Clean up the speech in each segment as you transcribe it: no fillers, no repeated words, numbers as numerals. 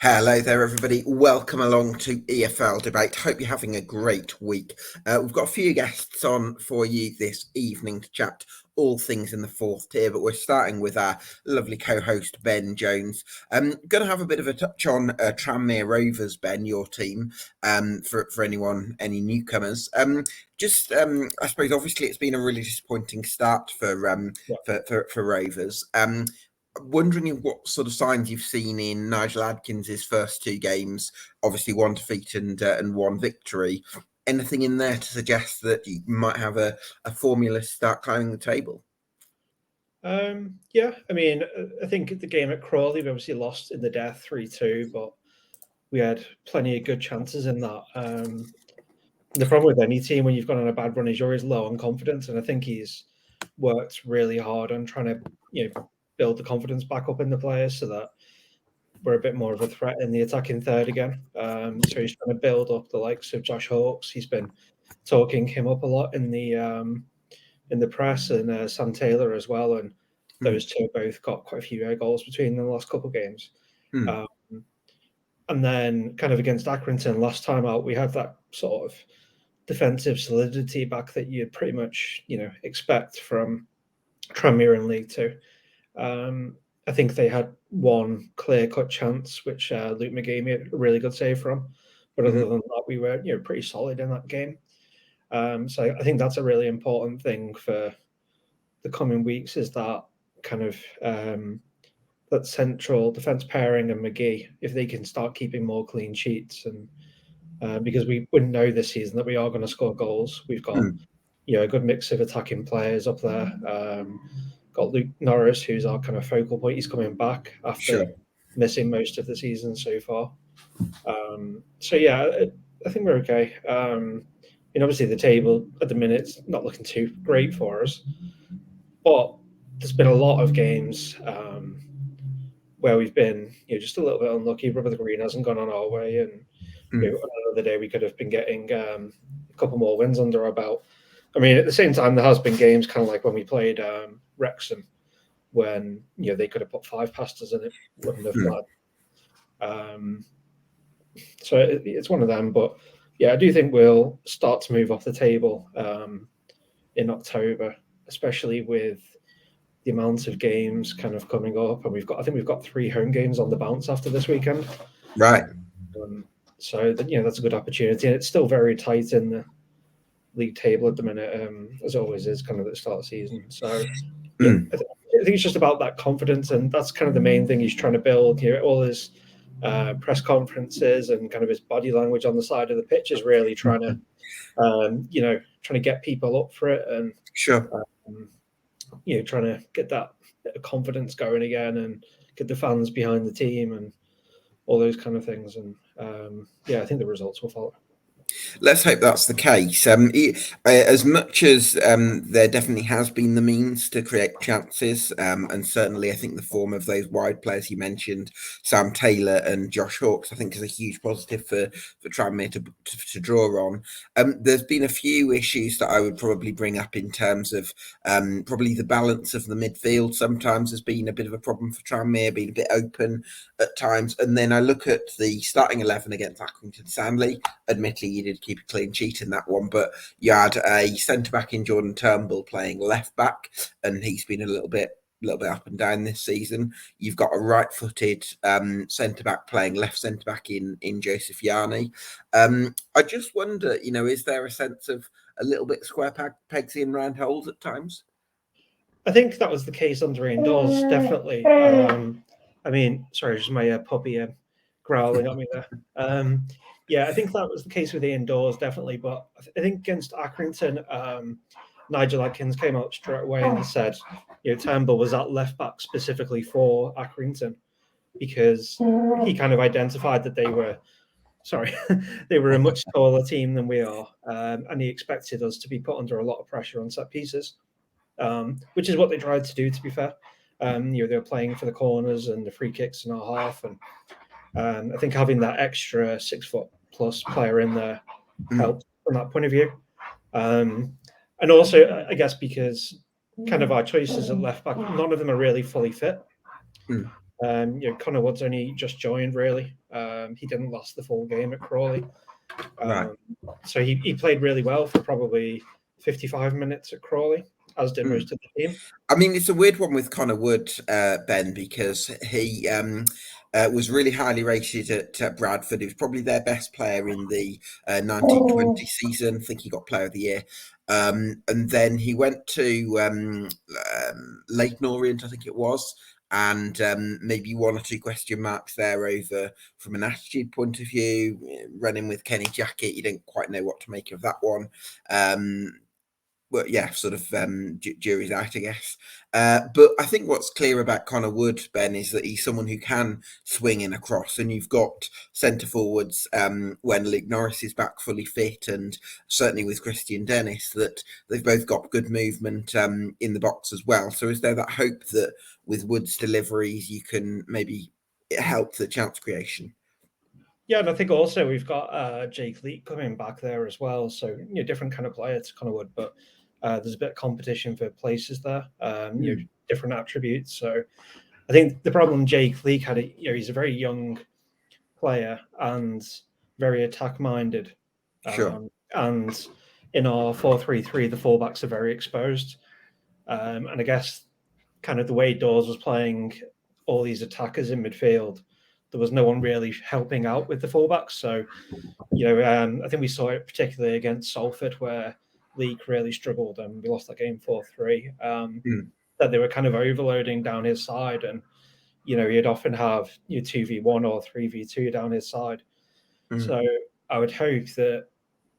Hello there, everybody. Welcome along to EFL Debate. Hope you're having a great week. We've got a few guests on for you this evening to chat all things in the fourth tier, but we're starting with our lovely co-host, Ben Jones. Going to have a bit of a touch on Tranmere Rovers, Ben, your team, for any newcomers. I suppose, obviously, it's been a really disappointing start for Rovers. Wondering what sort of signs you've seen in Nigel Adkins's first two games, obviously one defeat and one victory. Anything in there to suggest that you might have a formula to start climbing the table? Yeah, I mean, I think the game at Crawley, we obviously lost in the death 3-2, but we had plenty of good chances in that. The problem with any team when you've gone on a bad run is you're always low on confidence, and I think he's worked really hard on trying to, build the confidence back up in the players so that we're a bit more of a threat in the attacking third again. So he's trying to build up the likes of Josh Hawkes. He's been talking him up a lot in the press, and Sam Taylor as well. And those two both got quite a few goals between them the last couple of games. And then kind of against Accrington last time out, we had that sort of defensive solidity back that you'd pretty much, expect from Tranmere in League Two. I think they had one clear-cut chance, which Luke McGee made a really good save from. But other than that, we were pretty solid in that game. So I think that's a really important thing for the coming weeks, is that kind of that central defence pairing and McGee, if they can start keeping more clean sheets, and because we wouldn't know this season that we are going to score goals. We've got a good mix of attacking players up there. Got Luke Norris, who's our kind of focal point. He's coming back after missing most of the season so far. So yeah, I think we're okay. Obviously the table at the minute's not looking too great for us, but there's been a lot of games where we've been just a little bit unlucky. Rubber the Green hasn't gone on our way, and another day we could have been getting a couple more wins under our belt. I mean, at the same time, there has been games kind of like when we played Wrexham, when they could have put 5 past us and it wouldn't have mattered. So it's one of them, but yeah, I do think we'll start to move off the table in October, especially with the amount of games kind of coming up, and I think we've got 3 home games on the bounce after this weekend. Right. So that's a good opportunity, and it's still very tight in the league table at the minute, as always is kind of at the start of the season. So I think it's just about that confidence, and that's kind of the main thing he's trying to build. All his press conferences and kind of his body language on the side of the pitch is really trying to get people up for it, and trying to get that bit of confidence going again and get the fans behind the team and all those kind of things. And I think the results will follow. Let's hope that's the case. As much as there definitely has been the means to create chances, and certainly I think the form of those wide players you mentioned, Sam Taylor and Josh Hawkes, I think is a huge positive for Tranmere to draw on. There's been a few issues that I would probably bring up in terms of probably the balance of the midfield sometimes has been a bit of a problem for Tranmere, being a bit open at times. And then I look at the starting 11 against Accrington Stanley. Admittedly, you did keep a clean sheet in that one, but you had a centre-back in Jordan Turnbull playing left-back, and he's been a little bit up and down this season. You've got a right-footed centre-back playing left centre-back in Joseph Yarney. I just wonder, is there a sense of a little bit square pegs in round holes at times? I think that was the case under Ian Dawes, definitely. I mean, sorry, just my puppy growling at me there. Yeah, I think that was the case with Ian Dawes, definitely. But I think against Accrington, Nigel Adkins came out straight away and said, Turnbull was at left back specifically for Accrington, because he kind of identified that they were a much taller team than we are, and he expected us to be put under a lot of pressure on set pieces, which is what they tried to do, to be fair. They were playing for the corners and the free kicks in our half, and I think having that extra 6-foot+ player in there helped from that point of view. And also, I guess, because kind of our choices at left back, none of them are really fully fit. Connor Wood's only just joined, really. He didn't last the full game at Crawley. Right. So he played really well for probably 55 minutes at Crawley, as did most of the team. I mean, it's a weird one with Connor Wood, Ben, because he was really highly rated at Bradford. He was probably their best player in the 1920 season. I think he got Player of the Year. And then he went to Leighton Orient, I think it was, and maybe one or two question marks there over from an attitude point of view. Running with Kenny Jackett, you didn't quite know what to make of that one. Well, yeah, sort of jury's out, I guess. But I think what's clear about Connor Wood, Ben, is that he's someone who can swing in across, and you've got centre forwards when Luke Norris is back fully fit, and certainly with Christian Dennis, that they've both got good movement in the box as well. So is there that hope that with Wood's deliveries you can maybe help the chance creation? Yeah, and I think also we've got Jake Leake coming back there as well. So different kind of player to Connor Wood, but there's a bit of competition for places there. Different attributes. So I think the problem Jake Leake had, he's a very young player and very attack minded. Sure. And in our 4-3-3, the fullbacks are very exposed. And I guess kind of the way Dawes was playing all these attackers in midfield, there was no one really helping out with the fullbacks. So, I think we saw it particularly against Salford, where Leake really struggled and we lost that game 4-3. That they were kind of overloading down his side, and he'd often have 2v1 or 3v2 down his side. So I would hope that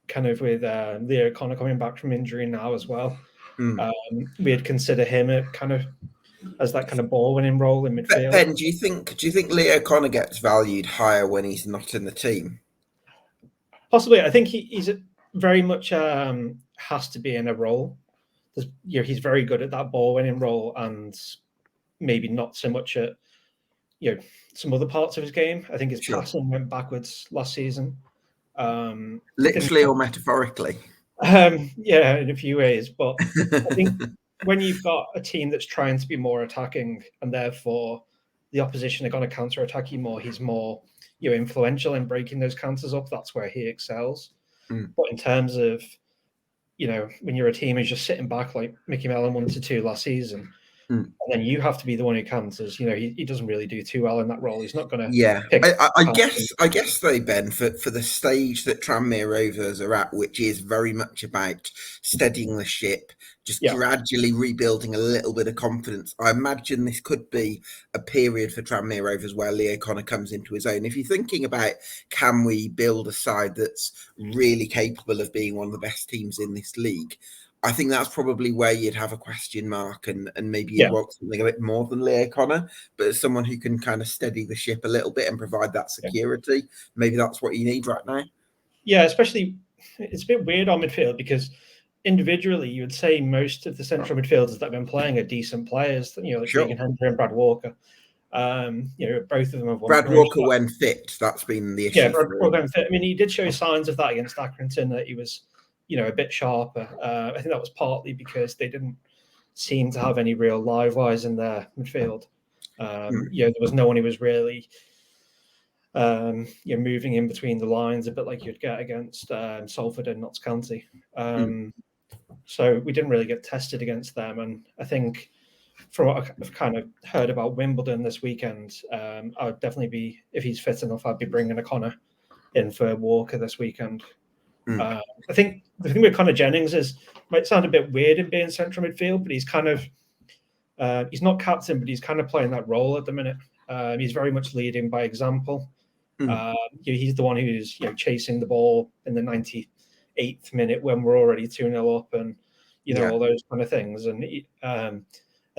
kind of with Leo Connor coming back from injury now as well, we'd consider him as that kind of ball winning role in midfield. Ben, do you think Leo Connor gets valued higher when he's not in the team? Possibly. I think he's very much has to be in a role. He's very good at that ball winning role, and maybe not so much at some other parts of his game. I think his passing went backwards last season. Literally or metaphorically? Yeah, in a few ways. But I think when you've got a team that's trying to be more attacking, and therefore the opposition are going to counter-attack you more, he's more influential in breaking those counters up. That's where he excels. But in terms of when you're a team who's just sitting back like Mickey Mellon 1-2 last season, and then you have to be the one who counters. He doesn't really do too well in that role. He's not going to. Yeah, I guess though, Ben, for the stage that Tranmere Rovers are at, which is very much about steadying the ship, just gradually rebuilding a little bit of confidence. I imagine this could be a period for Tranmere Rovers where Leo Connor comes into his own. If you're thinking about, can we build a side that's really capable of being one of the best teams in this league? I think that's probably where you'd have a question mark, and maybe you'd want something a bit more than Leo Connor, but as someone who can kind of steady the ship a little bit and provide that security, maybe that's what you need right now. Yeah, especially it's a bit weird on midfield because individually you would say most of the central midfielders that have been playing are decent players, like Regan Hendry and Brad Walker. Both of them have won. Brad Walker when fit, that's been the issue. Yeah, Brad Walker when fit. I mean, he did show signs of that against Accrington, that he was a bit sharper. I think that was partly because they didn't seem to have any real live wires in their midfield. There was no one who was really moving in between the lines, a bit like you'd get against Salford and Notts County. So we didn't really get tested against them. And I think from what I've kind of heard about Wimbledon this weekend, I would definitely be, if he's fit enough, I'd be bringing a Connor in for Walker this weekend. I think the thing with Connor Jennings is, might sound a bit weird in being central midfield, but he's kind of he's not captain, but he's kind of playing that role at the minute. He's very much leading by example. He's the one who's chasing the ball in the 98th minute when we're already 2-0 up, and all those kind of things. And I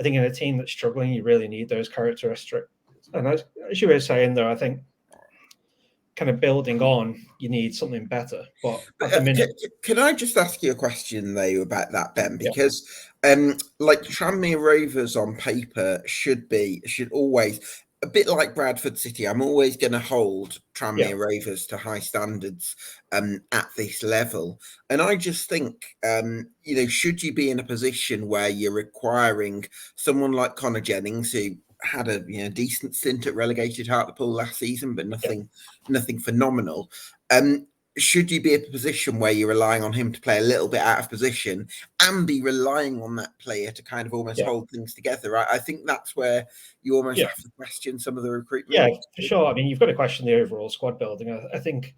think in a team that's struggling, you really need those characteristics. And as you were saying, though, I think kind of building on, you need something better. But at the minute, can I just ask you a question though about that, Ben? Because like Tranmere Rovers on paper should always, a bit like Bradford City, I'm always going to hold Tranmere Rovers to high standards at this level. And I just think, should you be in a position where you're requiring someone like Connor Jennings, who had a decent stint at relegated Hartlepool last season, but nothing phenomenal. Should you be in a position where you're relying on him to play a little bit out of position and be relying on that player to kind of almost hold things together? I think that's where you almost have to question some of the recruitment. Yeah, for sure. I mean, you've got to question the overall squad building. I think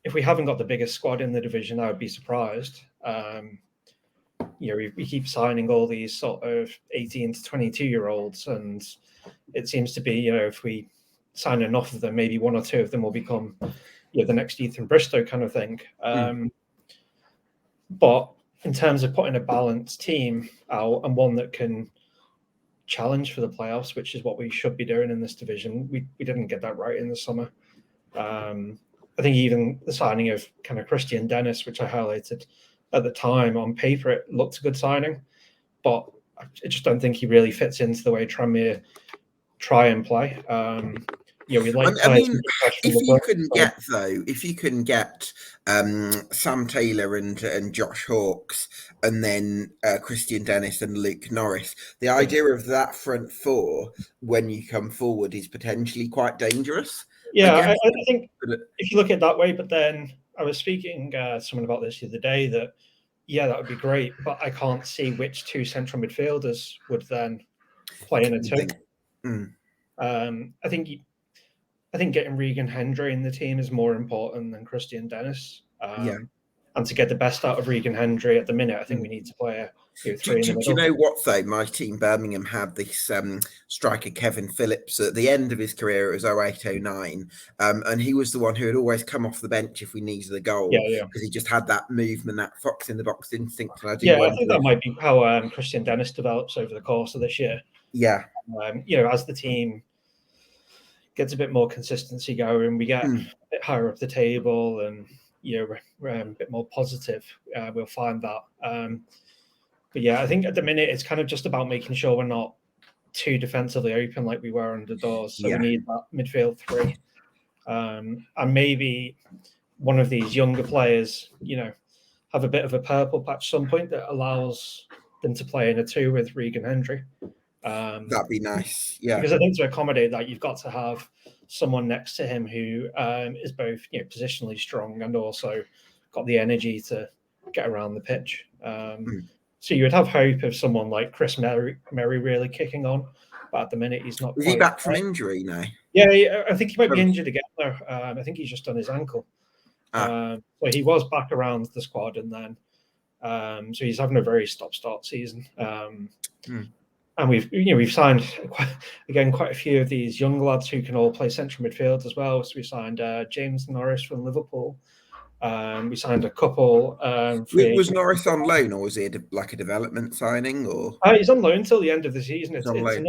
if we haven't got the biggest squad in the division, I would be surprised. We keep signing all these sort of 18 to 22-year-olds, and it seems to be, if we sign enough of them, maybe one or two of them will become the next Ethan Bristow kind of thing. But in terms of putting a balanced team out and one that can challenge for the playoffs, which is what we should be doing in this division, we didn't get that right in the summer. I think even the signing of kind of Christian Dennis, which I highlighted at the time, on paper it looked a good signing, but I just don't think he really fits into the way Tranmere try and play. We like. If you can get Sam Taylor and Josh Hawkes, and then Christian Dennis and Luke Norris, the idea of that front four when you come forward is potentially quite dangerous. Yeah, I think if you look at it that way, but then I was speaking to someone about this the other day that that would be great, but I can't see which two central midfielders would then play in a two. I think getting Regan Hendry in the team is more important than Christian Dennis. And to get the best out of Regan Hendry at the minute, I think we need to play a 3 in the middle. Do you know what, though? My team, Birmingham, had this striker, Kevin Phillips, at the end of his career. It was 08-09. And he was the one who had always come off the bench if we needed a goal. Because he just had that movement, that fox in the box instinct. And I think that might be how Christian Dennis develops over the course of this year. Yeah. As the team gets a bit more consistency going, we get a bit higher up the table, and we're a bit more positive. We'll find that. But I think at the minute it's kind of just about making sure we're not too defensively open like we were under Dawes. So we need that midfield 3, and maybe one of these younger players, have a bit of a purple patch at some point that allows them to play in a 2 with Regan Hendry. That'd be nice, because I think to accommodate that, you've got to have someone next to him who is both positionally strong and also got the energy to get around the pitch. So you would have hope of someone like Chris Merry really kicking on, but at the minute he's not. Is he back from injury now? Yeah, I think he might be injured again though. I think he's just done his ankle. So he was back around the squad, and then so he's having a very stop-start season. And we've signed quite a few of these young lads who can all play central midfield as well. So we signed James Norris from Liverpool. We signed a couple. Was Norris on loan, or was he a development signing? Or he's on loan till the end of the season. It's another.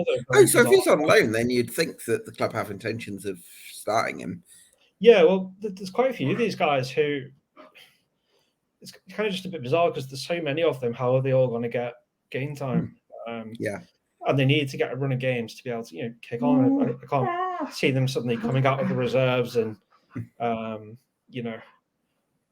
So if he's on loan, then you'd think that the club have intentions of starting him. Yeah, well, there's quite a few of these guys who. It's kind of just a bit bizarre because there's so many of them. How are they all going to get game time? And they need to get a run of games to be able to, kick on. I can't see them suddenly coming out of the reserves and,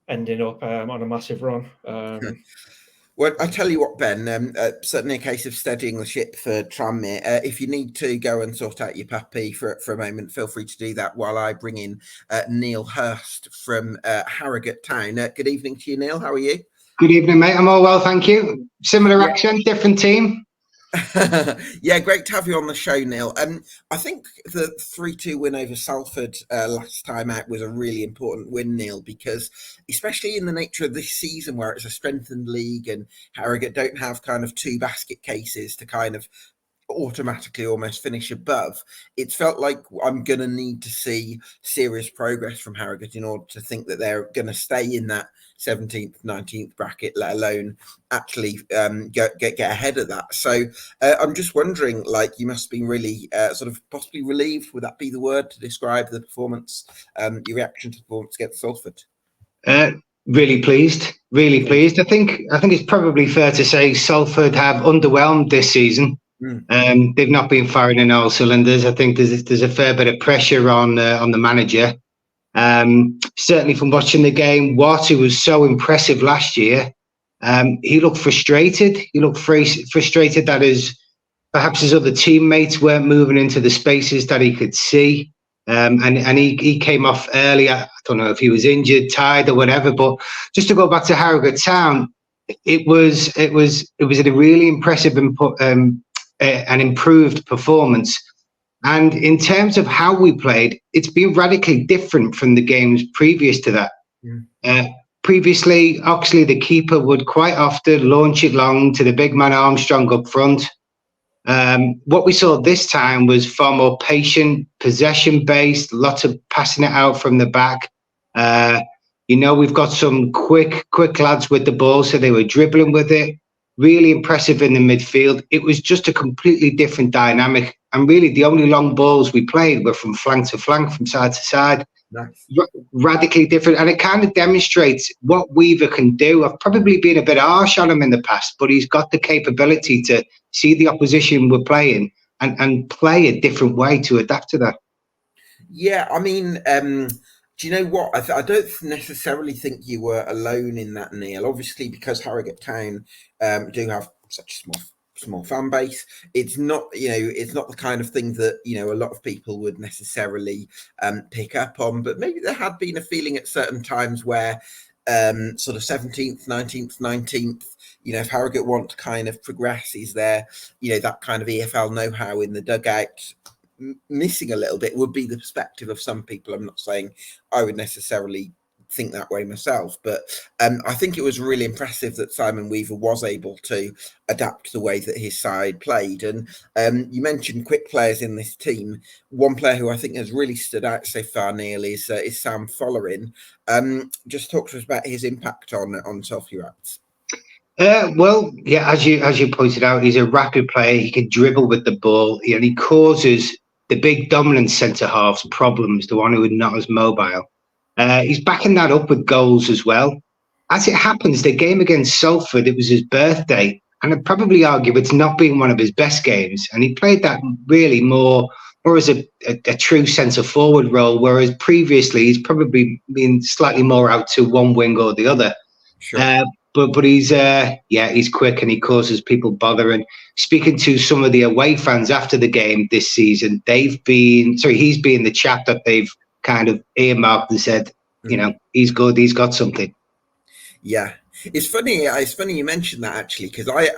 ending up on a massive run. Well, I tell you what, Ben, certainly a case of steadying the ship for Tranmere. If you need to go and sort out your puppy for a moment, feel free to do that while I bring in Neil Hirst from Harrogate Town. Good evening to you, Neil. How are you? Good evening, mate. I'm all well, thank you. Similar accent, different team. Yeah, great to have you on the show, Neil. I think the 3-2 win over Salford last time out was a really important win, Neil, because especially in the nature of this season where it's a strengthened league and Harrogate don't have kind of 2 basket cases to kind of automatically almost finish above, it's felt like I'm going to need to see serious progress from Harrogate in order to think that they're going to stay in that 17th, 19th bracket, let alone actually get ahead of that. So I'm just wondering, you must have been really sort of possibly relieved, would that be the word to describe the performance, your reaction to the performance against Salford? Really pleased. I think it's probably fair to say Salford have underwhelmed this season. They've not been firing in all cylinders. I think there's a fair bit of pressure on the manager. Certainly from watching the game, Watt, who was so impressive last year, he looked frustrated. He looked frustrated that his perhaps his other teammates weren't moving into the spaces that he could see. And he came off early. I don't know if he was injured, tired, or whatever. But just to go back to Harrogate Town, it was a really impressive and improved performance. And in terms of how we played, it's been radically different from the games previous to that. Previously, Oxley, the keeper, would quite often launch it long to the big man Armstrong up front. What we saw this time was far more patient, possession-based, lots of passing it out from the back. We've got some quick lads with the ball, so they were dribbling with it. Really impressive in the midfield. It was just a completely different dynamic. And really, the only long balls we played were from flank to flank, from side to side. Nice. Radically different. And it kind of demonstrates what Weaver can do. I've probably been a bit harsh on him in the past, but he's got the capability to see the opposition we're playing and play a different way to adapt to that. Yeah, I mean, do you know what? I don't necessarily think you were alone in that, Neil. Obviously, because Harrogate Town do have such a small fan base, it's not the kind of thing that a lot of people would necessarily pick up on. But maybe there had been a feeling at certain times where sort of 17th, 19th, if Harrogate want to kind of progress, is there that kind of EFL know-how in the dugout missing a little bit? Would be the perspective of some people. I'm not saying I would necessarily think that way myself, but I think it was really impressive that Simon Weaver was able to adapt the way that his side played. And you mentioned quick players in this team. One player who I think has really stood out so far, Neil, is Sam Follerin. Just talk to us about his impact on Salford Rats. Well, yeah, as you pointed out, he's a rapid player. He can dribble with the ball, and he causes the big dominant centre halves problems, the one who is not as mobile. He's backing that up with goals as well. As it happens, the game against Salford, it was his birthday, and I'd probably argue it's not been one of his best games. And he played that really more as a true centre forward role, whereas previously he's probably been slightly more out to one wing or the other. Sure. But he's quick and he causes people bother. And speaking to some of the away fans after the game this season, he's been the chap that they've kind of earmarked and said, he's good, he's got something. Yeah, it's funny you mentioned that, actually, because I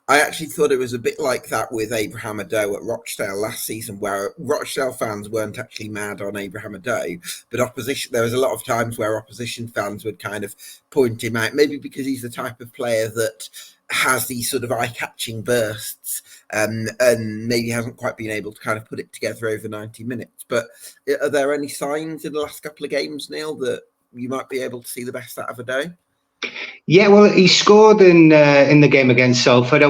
actually thought it was a bit like that with Abraham Ado at Rochdale last season, where Rochdale fans weren't actually mad on Abraham Ado, but there was a lot of times where opposition fans would kind of point him out, maybe because he's the type of player that has these sort of eye-catching bursts, and maybe hasn't quite been able to kind of put it together over 90 minutes. But are there any signs in the last couple of games, Neil, that you might be able to see the best out of Ado? Yeah, well, he scored in the game against Salford.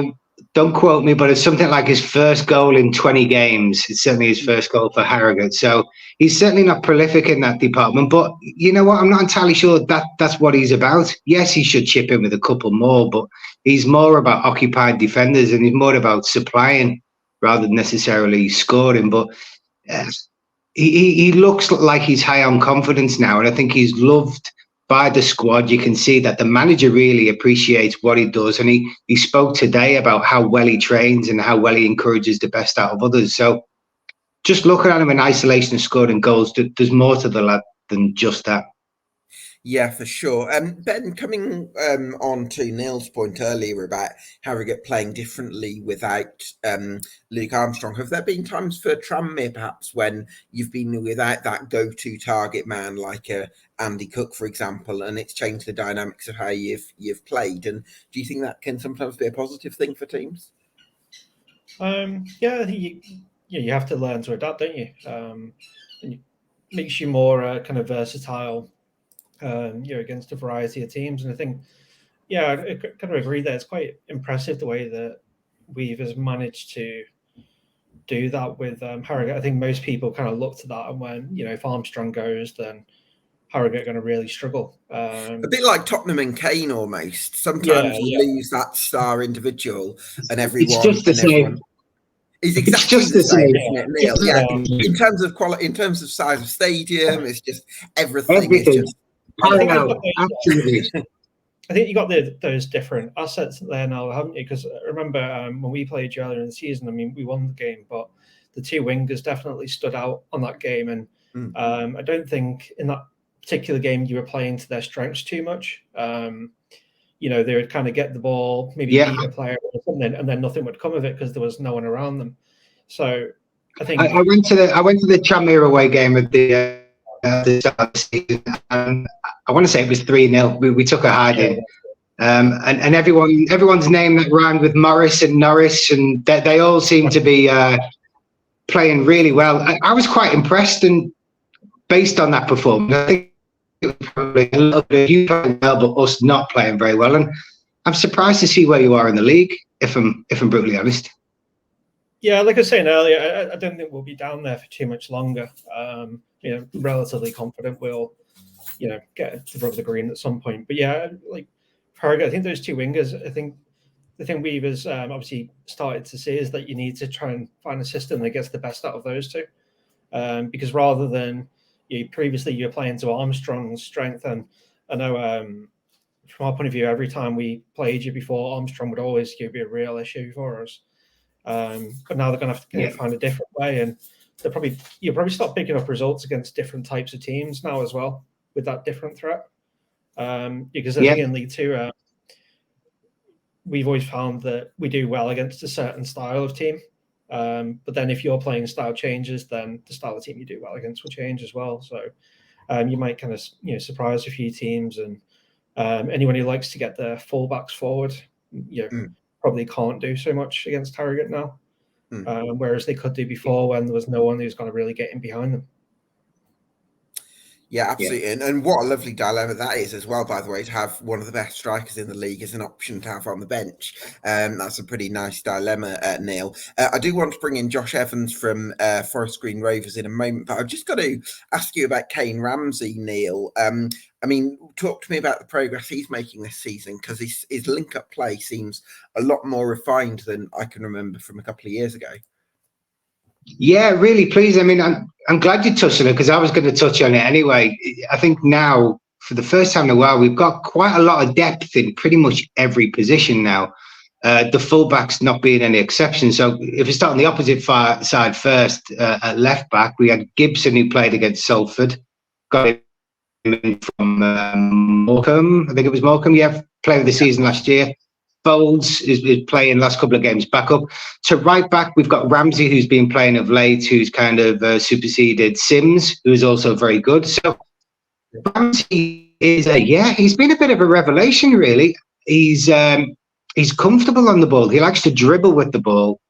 Don't quote me, but it's something like his first goal in 20 games. It's certainly his first goal for Harrogate. So he's certainly not prolific in that department. But you know what? I'm not entirely sure that's what he's about. Yes, he should chip in with a couple more, but he's more about occupying defenders and he's more about supplying rather than necessarily scoring. But he looks like he's high on confidence now, and I think he's loved by the squad. You can see that the manager really appreciates what he does, and he spoke today about how well he trains and how well he encourages the best out of others. So just looking at him in isolation and scoring goals, there's more to the lad than just that. Yeah, for sure. Ben, coming on to Neil's point earlier about Harrogate playing differently without Luke Armstrong, have there been times for Tranmere perhaps when you've been without that go-to target man like Andy Cook, for example, and it's changed the dynamics of how you've played? And do you think that can sometimes be a positive thing for teams? Yeah, I think you have to learn to adapt, don't you? And it makes you more kind of versatile. Against a variety of teams, and I think, I kind of agree that it's quite impressive the way that Weaver's managed to do that with Harrogate. I think most people kind of looked at that and went, if Armstrong goes, then Harrogate are going to really struggle. A bit like Tottenham and Kane almost. Sometimes you lose that star individual, and everyone. It's just the same. It's exactly the same, isn't it, Neil? Yeah. In terms of quality, in terms of size of stadium, it's just everything. Is just absolutely. I think you got those different assets there now, haven't you? Because I remember when we played you earlier in the season, I mean, we won the game, but the two wingers definitely stood out on that game. And I don't think in that particular game you were playing to their strengths too much. You know, they would kind of get the ball, maybe beat a player or something, and then nothing would come of it because there was no one around them. So I think I went to the Tranmere away game at the start of the season, and I want to say it was 3-0. We took a hiding. And everyone's name that rhymed with Morris and Norris, and they all seem to be playing really well. I was quite impressed, and based on that performance, I think it was probably a little bit of you playing well, but us not playing very well. And I'm surprised to see where you are in the league, if I'm brutally honest. Yeah, like I was saying earlier, I don't think we'll be down there for too much longer. You know, relatively confident we'll, you know, get to rub the green at some point. But yeah, like Harrogate, I think those two wingers, I think the thing we've obviously started to see is that you need to try and find a system that gets the best out of those two. Because rather than previously you're playing to Armstrong's strength, and I know from our point of view, every time we played you before, Armstrong would always be a real issue for us. But now they're going to have to find a different way, and you'll probably start picking up results against different types of teams now as well with that different threat. Because I think in League Two, we've always found that we do well against a certain style of team. But then if your playing style changes, then the style of team you do well against will change as well. So you might kind of surprise a few teams, and anyone who likes to get their fullbacks forward, probably can't do so much against Harrogate now, whereas they could do before when there was no one who's going to really get in behind them. Yeah, absolutely. Yeah. And what a lovely dilemma that is as well, by the way, to have one of the best strikers in the league as an option to have on the bench. That's a pretty nice dilemma, Neil. I do want to bring in Josh Evans from Forest Green Rovers in a moment, but I've just got to ask you about Kane Ramsey, Neil. I mean, talk to me about the progress he's making this season, because his link-up play seems a lot more refined than I can remember from a couple of years ago. Yeah, really pleased. I mean, I'm glad you touched on it, because I was going to touch on it anyway. I think now, for the first time in a while, we've got quite a lot of depth in pretty much every position now. The fullbacks not being any exception. So if we start on the opposite side first, at left back, we had Gibson, who played against Salford. Got him from Morecambe. I think it was Morecambe. Yeah, player of the season last year. Folds is playing last couple of games back up. To right back, we've got Ramsey, who's been playing of late, who's kind of superseded Sims, who is also very good. So Ramsey is he's been a bit of a revelation, really. He's comfortable on the ball. He likes to dribble with the ball.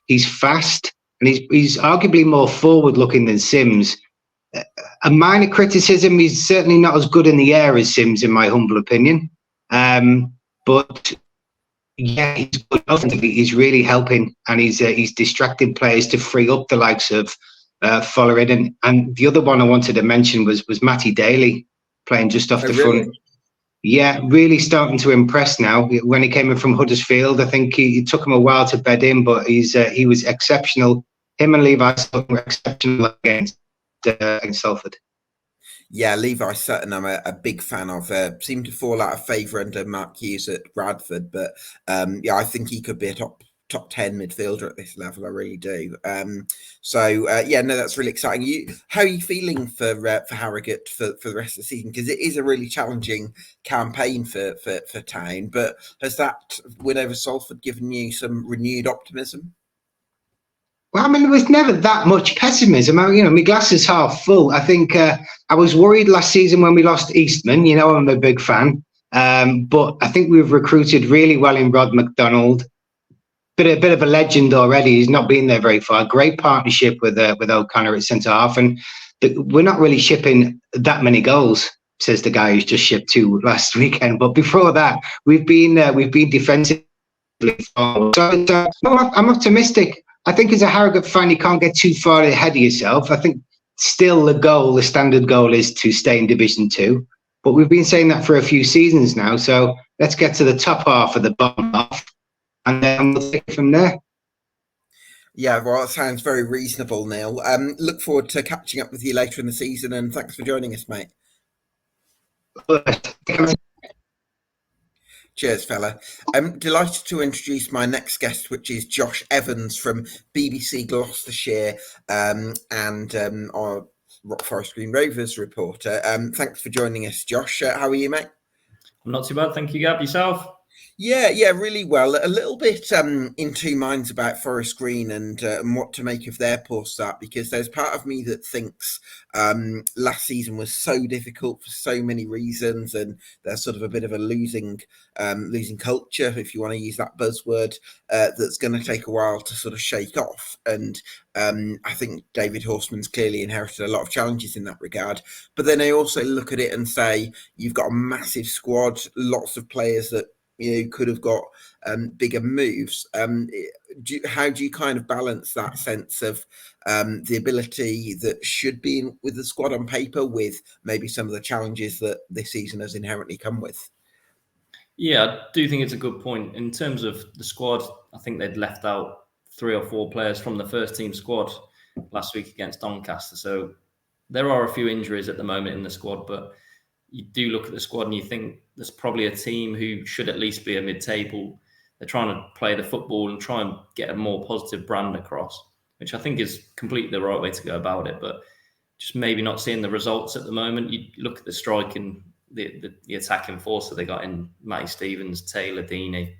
He's fast, and he's arguably more forward looking than Sims. A minor criticism: he's certainly not as good in the air as Sims, in my humble opinion. But yeah, he's good. He's really helping, and he's distracting players to free up the likes of Follerin. And the other one I wanted to mention was Matty Daly, playing just off the front. Yeah, really starting to impress now. When he came in from Huddersfield, I think it took him a while to bed in, but he was exceptional. Him and Levi were exceptional against Salford. Yeah, Levi Sutton, I'm a big fan of. Seemed to fall out of favour under Mark Hughes at Bradford, but I think he could be a top 10 midfielder at this level. I really do. That's really exciting. How are you feeling for Harrogate for the rest of the season? Because it is a really challenging campaign for Town, but has that win over Salford given you some renewed optimism? Well, I mean, there was never that much pessimism. My glass is half full. I think I was worried last season when we lost Eastman. I'm a big fan. But I think we've recruited really well in Rod McDonald. A bit of a legend already. He's not been there very far. Great partnership with O'Connor at centre half. And we're not really shipping that many goals, says the guy who's just shipped 2 last weekend. But before that, we've been defensively forward. So I'm optimistic. I think as a Harrogate fan, you can't get too far ahead of yourself. I think still the standard goal is to stay in Division 2. But we've been saying that for a few seasons now. So let's get to the top half of the bottom half, and then we'll take it from there. Yeah, well, it sounds very reasonable, Neil. Look forward to catching up with you later in the season, and thanks for joining us, mate. Cheers, fella. I'm delighted to introduce my next guest, which is Josh Evans from BBC Gloucestershire and our Rock Forest Green Rovers reporter. Thanks for joining us, Josh. How are you, mate? I'm not too bad, thank you, Gab. Yourself? Yeah, really well. A little bit in two minds about Forest Green and what to make of their poor start, because there's part of me that thinks last season was so difficult for so many reasons, and there's sort of a bit of a losing culture, if you want to use that buzzword, that's going to take a while to sort of shake off. And I think David Horseman's clearly inherited a lot of challenges in that regard. But then I also look at it and say, you've got a massive squad, lots of players that could have got bigger moves. How do you kind of balance that sense of the ability that should be with the squad on paper with maybe some of the challenges that this season has inherently come with? Yeah, I do think it's a good point. In terms of the squad, I think they'd left out 3 or 4 players from the first team squad last week against Doncaster. So there are a few injuries at the moment in the squad, but you do look at the squad and you think there's probably a team who should at least be a mid-table. They're trying to play the football and try and get a more positive brand across, which I think is completely the right way to go about it. But just maybe not seeing the results at the moment. You look at the strike and the attacking force that they got in Matty Stevens, Taylor, Deeney.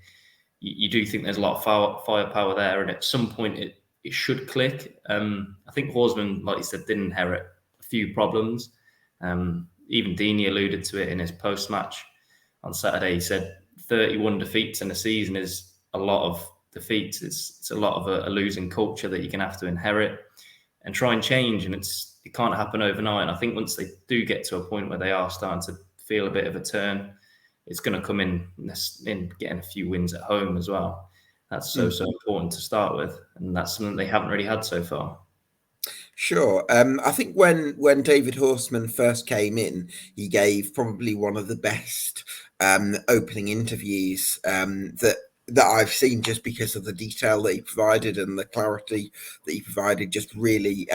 You do think there's a lot of firepower there, and at some point it should click. I think Horseman, like you said, did inherit a few problems. Even Deeney alluded to it in his post-match on Saturday. He said 31 defeats in a season is a lot of defeats. It's a lot of a losing culture that you're going to have to inherit and try and change. And it can't happen overnight. And I think once they do get to a point where they are starting to feel a bit of a turn, it's going to come in getting a few wins at home as well. That's so important to start with. And that's something they haven't really had so far. Sure. I think when David Horseman first came in, he gave probably one of the best opening interviews that I've seen, just because of the detail that he provided and the clarity that he provided. Just really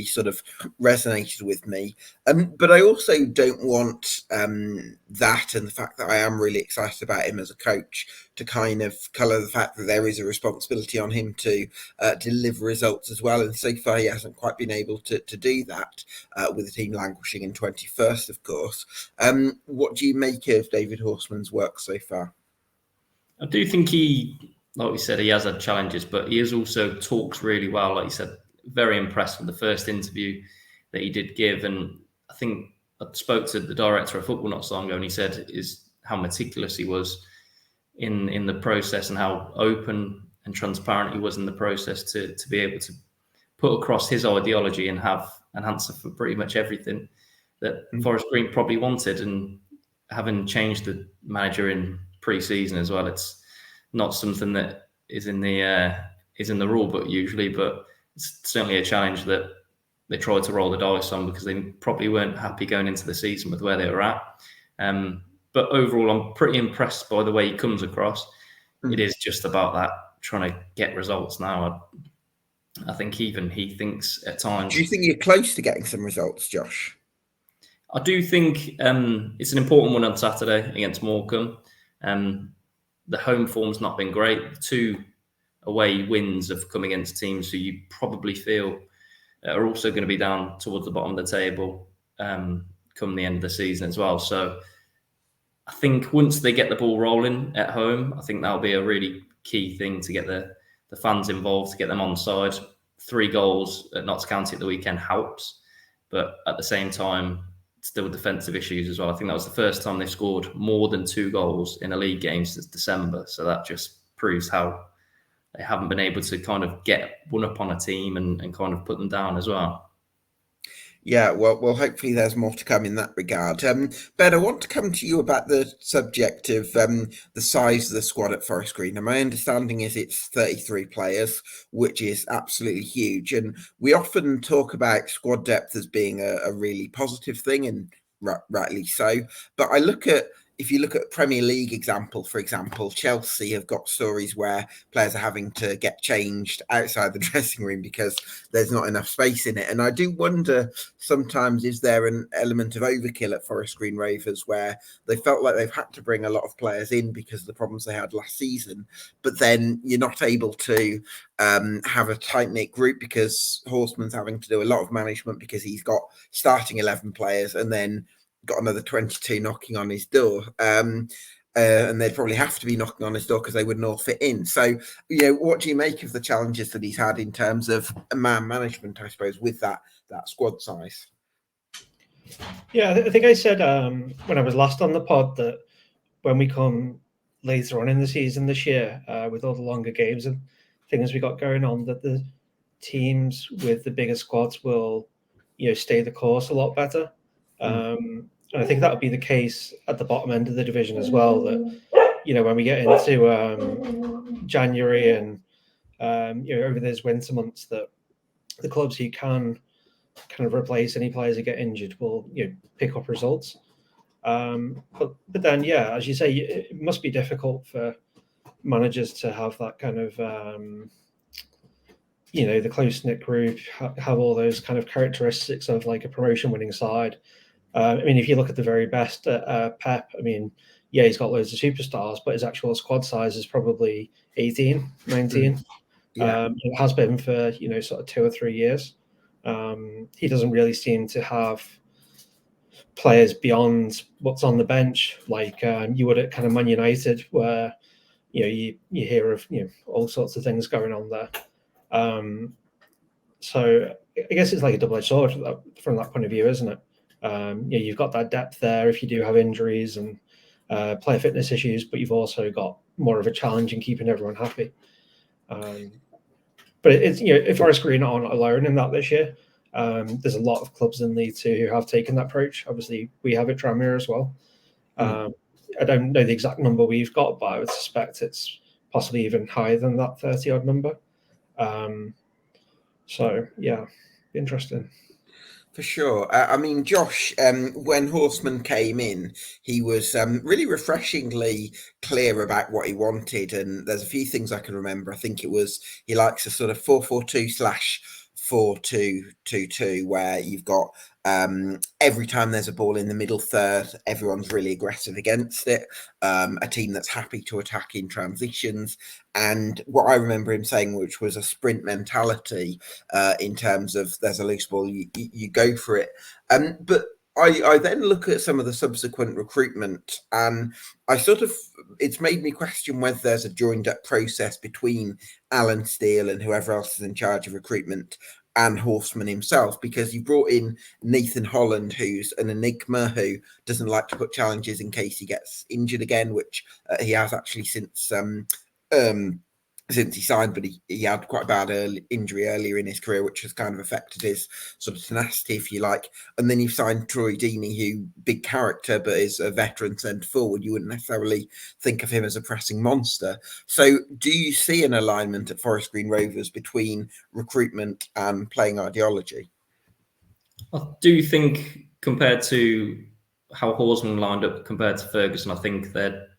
sort of resonated with me. But I also don't want that, and the fact that I am really excited about him as a coach, to kind of colour the fact that there is a responsibility on him to deliver results as well. And so far, he hasn't quite been able to do that with the team languishing in 21st, of course. What do you make of David Horseman's work so far? I do think he, like we said, he has had challenges, but he has also talks really well. Like you said, very impressed with the first interview that he did give. And I think I spoke to the director of football not so long ago, and he said is how meticulous he was in the process and how open and transparent he was in the process to be able to put across his ideology and have an answer for pretty much everything that Forest Green probably wanted. And having changed the manager in pre-season as well, it's not something that is in the rule book usually, but it's certainly a challenge that they tried to roll the dice on, because they probably weren't happy going into the season with where they were at. But overall, I'm pretty impressed by the way he comes across. It is just about that, trying to get results now. I think even he thinks at times. Do you think you're close to getting some results, Josh? I do think it's an important one on Saturday against Morecambe. The home form's not been great. The 2 away wins have come against teams who you probably feel are also going to be down towards the bottom of the table come the end of the season as well. So I think once they get the ball rolling at home, I think that'll be a really key thing to get the fans involved, to get them on side. 3 goals at Notts County at the weekend helps, but at the same time, still defensive issues as well. I think that was the first time they've scored more than 2 goals in a league game since December. So that just proves how they haven't been able to kind of get one up on a team and kind of put them down as well. Yeah, well, hopefully there's more to come in that regard. Ben, I want to come to you about the subject of the size of the squad at Forest Green. And my understanding is it's 33 players, which is absolutely huge. And we often talk about squad depth as being a really positive thing, and rightly so. But I look at if you look at Premier League example, for example, Chelsea have got stories where players are having to get changed outside the dressing room because there's not enough space in it. And I do wonder sometimes, is there an element of overkill at Forest Green Rovers where they felt like they've had to bring a lot of players in because of the problems they had last season, but then you're not able to have a tight-knit group because Horseman's having to do a lot of management because he's got starting 11 players and then got another 22 knocking on his door. And they'd probably have to be knocking on his door because they wouldn't all fit in. So, what do you make of the challenges that he's had in terms of man management, I suppose, with that squad size? Yeah, I think I said when I was last on the pod that when we come later on in the season this year, with all the longer games and things we got going on, that the teams with the bigger squads will, stay the course a lot better. And I think that would be the case at the bottom end of the division as well. That when we get into January and over those winter months, that the clubs who can kind of replace any players who get injured will pick up results. But then, as you say, it must be difficult for managers to have that kind of the close-knit group, have all those kind of characteristics of like a promotion-winning side. If you look at the very best Pep, he's got loads of superstars, but his actual squad size is probably 18, 19. It has been for, sort of 2 or 3 years. He doesn't really seem to have players beyond what's on the bench, like you would at kind of Man United, where, you hear of, all sorts of things going on there. So I guess it's like a double-edged sword from that point of view, isn't it? You've got that depth there if you do have injuries and player fitness issues, but you've also got more of a challenge in keeping everyone happy. But it's if Forest Green aren't alone in that this year. There's a lot of clubs in League Two who have taken that approach. Obviously, we have at Tranmere as well. I don't know the exact number we've got, but I would suspect it's possibly even higher than that 30-odd number. So, interesting. For sure. Josh, when Horseman came in, he was really refreshingly clear about what he wanted. And there's a few things I can remember. I think it was he likes a sort of 4-4-2/4-2-2-2, where you've got every time there's a ball in the middle third, everyone's really aggressive against it. A team that's happy to attack in transitions. And what I remember him saying, which was a sprint mentality in terms of there's a loose ball, you go for it. But I then look at some of the subsequent recruitment and it's made me question whether there's a joined up process between Alan Steele and whoever else is in charge of recruitment and Horseman himself, because you brought in Nathan Holland, who's an enigma, who doesn't like to put challenges in case he gets injured again, which he has actually since he signed, but he had quite a bad injury earlier in his career, which has kind of affected his sort of tenacity, if you like. And then you've signed Troy Deeney, who big character, but is a veteran centre forward. You wouldn't necessarily think of him as a pressing monster. So do you see an alignment at Forest Green Rovers between recruitment and playing ideology? I do think, compared to how Horseman lined up compared to Ferguson, I think that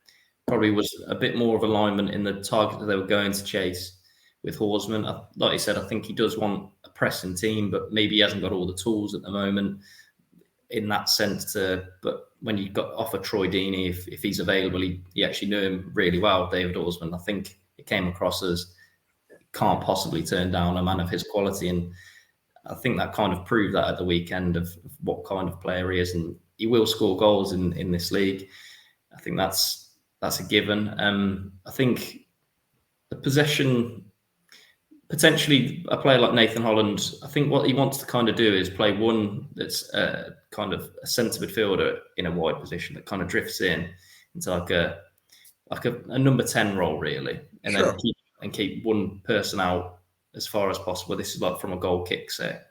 probably was a bit more of alignment in the target that they were going to chase with Horseman. Like you said, I think he does want a pressing team, but maybe he hasn't got all the tools at the moment in that sense but when you got offer Troy Deeney, if he's available, he actually knew him really well, David Horseman. I think it came across as can't possibly turn down a man of his quality. And I think that kind of proved that at the weekend of what kind of player he is. And he will score goals in this league. I think that's a given. I think the possession, potentially a player like Nathan Holland, I think what he wants to kind of do is play one that's kind of a centre midfielder in a wide position that kind of drifts in into like a number 10 role, really, and Sure. then keep one person out as far as possible. This is like from a goal kick set.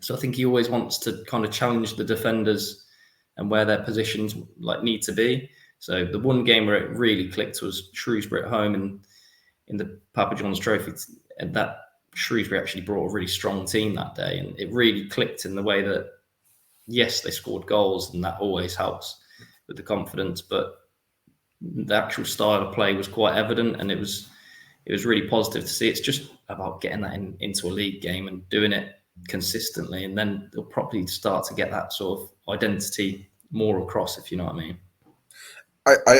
So I think he always wants to kind of challenge the defenders and where their positions like need to be. So the one game where it really clicked was Shrewsbury at home in the Papa John's Trophy. And that Shrewsbury actually brought a really strong team that day. And it really clicked in the way that, yes, they scored goals and that always helps. with the confidence, but the actual style of play was quite evident, and it was really positive to see. It's just about getting that into a league game and doing it consistently, and then they'll probably start to get that sort of identity more across, if you know what I mean.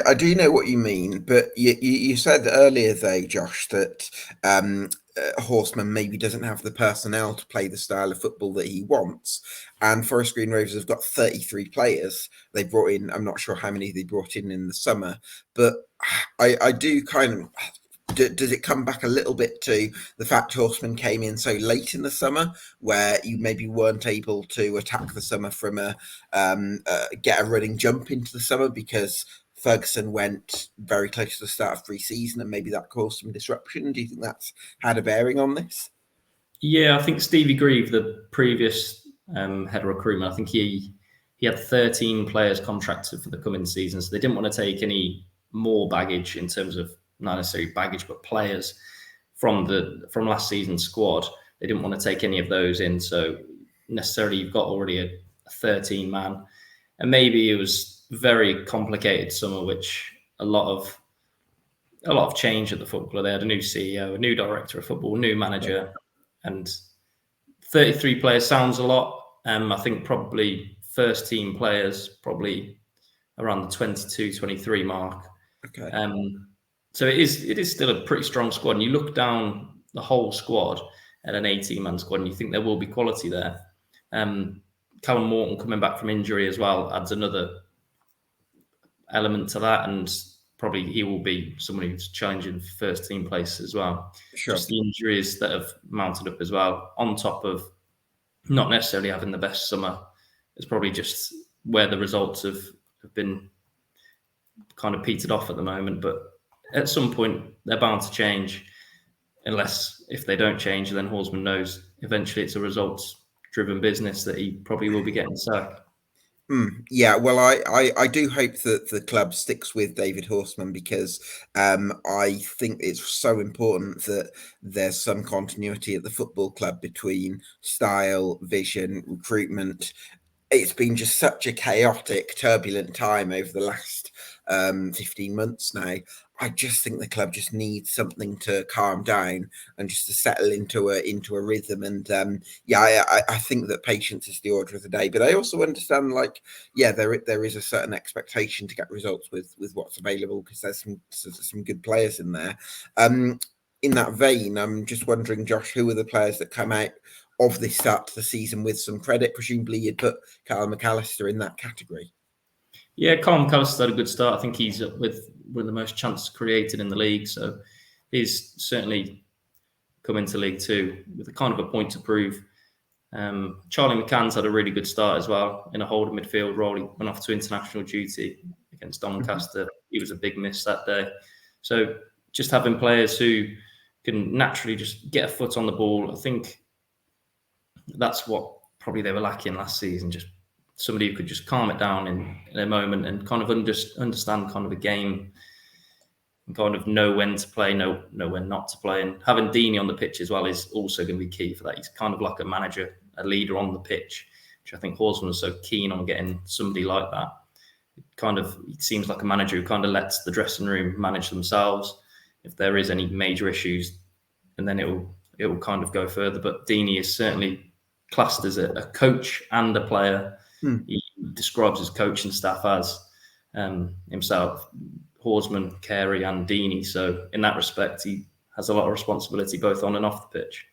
I do know what you mean, but you said earlier there, Josh, that Horseman maybe doesn't have the personnel to play the style of football that he wants. And Forest Green Rovers have got 33 players. They brought in, I'm not sure how many they brought in the summer, but I do kind of... Does it come back a little bit to the fact Horseman came in so late in the summer, where you maybe weren't able to attack the summer from get a running jump into the summer because Ferguson went very close to the start of pre-season, and maybe that caused some disruption? Do you think that's had a bearing on this? Yeah, I think Stevie Grieve, the previous head of recruitment, I think he had 13 players contracted for the coming season, so they didn't want to take any more baggage in terms of, not necessarily baggage, but players from last season's squad. They didn't want to take any of those in, so necessarily you've got already a 13-man, and maybe it was very complicated summer, which a lot of change at the football club. They had a new CEO, a new director of football, new manager, and 33 players sounds a lot. I think probably first team players probably around the 22, 23 mark. Okay. So it is still a pretty strong squad. And you look down the whole squad at an 18-man squad, and you think there will be quality there. Callum Morton coming back from injury as well adds another element to that, and probably he will be someone who's challenging first team place as well. Sure. Just the injuries that have mounted up as well, on top of not necessarily having the best summer. It's probably just where the results have been kind of petered off at the moment, but at some point they're bound to change, unless if they don't change, then Horseman knows eventually it's a results-driven business that he probably will be getting sacked. Yeah, well, I do hope that the club sticks with David Horseman, because I think it's so important that there's some continuity at the football club between style, vision, recruitment. It's been just such a chaotic, turbulent time over the last 15 months now. I just think the club just needs something to calm down and just to settle into a rhythm. And I think that patience is the order of the day. But I also understand, there is a certain expectation to get results with what's available, because there's some good players in there. In that vein, I'm just wondering, Josh, who are the players that come out of this start to the season with some credit? Presumably you'd put Carl McAllister in that category. Yeah, Colin McAllister's had a good start. I think he's up with the most chances created in the league. So he's certainly come into League Two with a kind of a point to prove. Charlie McCann's had a really good start as well in a holding midfield role. He went off to international duty against Doncaster. He was a big miss that day. So just having players who can naturally just get a foot on the ball, I think that's what probably they were lacking last season. Just somebody who could just calm it down in a moment and kind of understand kind of a game and kind of know when to play, know when not to play. And having Deeney on the pitch as well is also going to be key for that. He's kind of like a manager, a leader on the pitch, which I think Horseman was so keen on getting somebody like that. It seems like a manager who kind of lets the dressing room manage themselves. If there is any major issues, and then it will kind of go further. But Deeney is certainly classed as a coach and a player. He describes his coaching staff as himself, Horseman, Carey and Deeney. So in that respect, he has a lot of responsibility both on and off the pitch.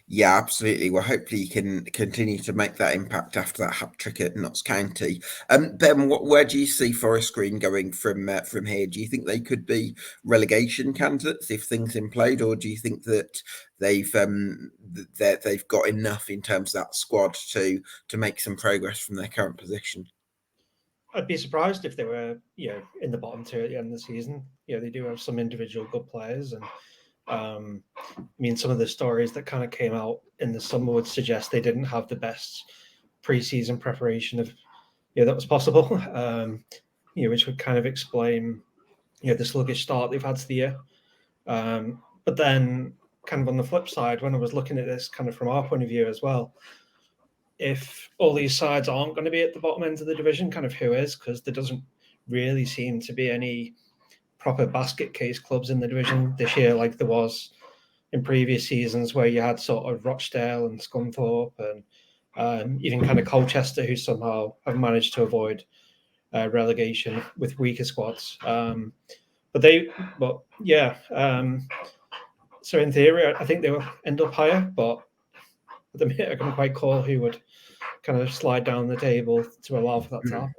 Yeah, absolutely. Well, hopefully he can continue to make that impact after that hat-trick at Notts County. Ben, where do you see Forest Green going from here? Do you think they could be relegation candidates if things implode, or do you think that they've got enough in terms of that squad to make some progress from their current position? I'd be surprised if they were, in the bottom tier at the end of the season. They do have some individual good players, and some of the stories that kind of came out in the summer would suggest they didn't have the best pre-season preparation that was possible, which would kind of explain, the sluggish start they've had to the year. But then kind of on the flip side, when I was looking at this kind of from our point of view as well, if all these sides aren't going to be at the bottom end of the division, kind of who is? Because there doesn't really seem to be any proper basket case clubs in the division this year, like there was in previous seasons, where you had sort of Rochdale and Scunthorpe and even kind of Colchester, who somehow have managed to avoid relegation with weaker squads. So in theory, I think they will end up higher, but at the minute I couldn't quite call who would kind of slide down the table to allow for that to happen.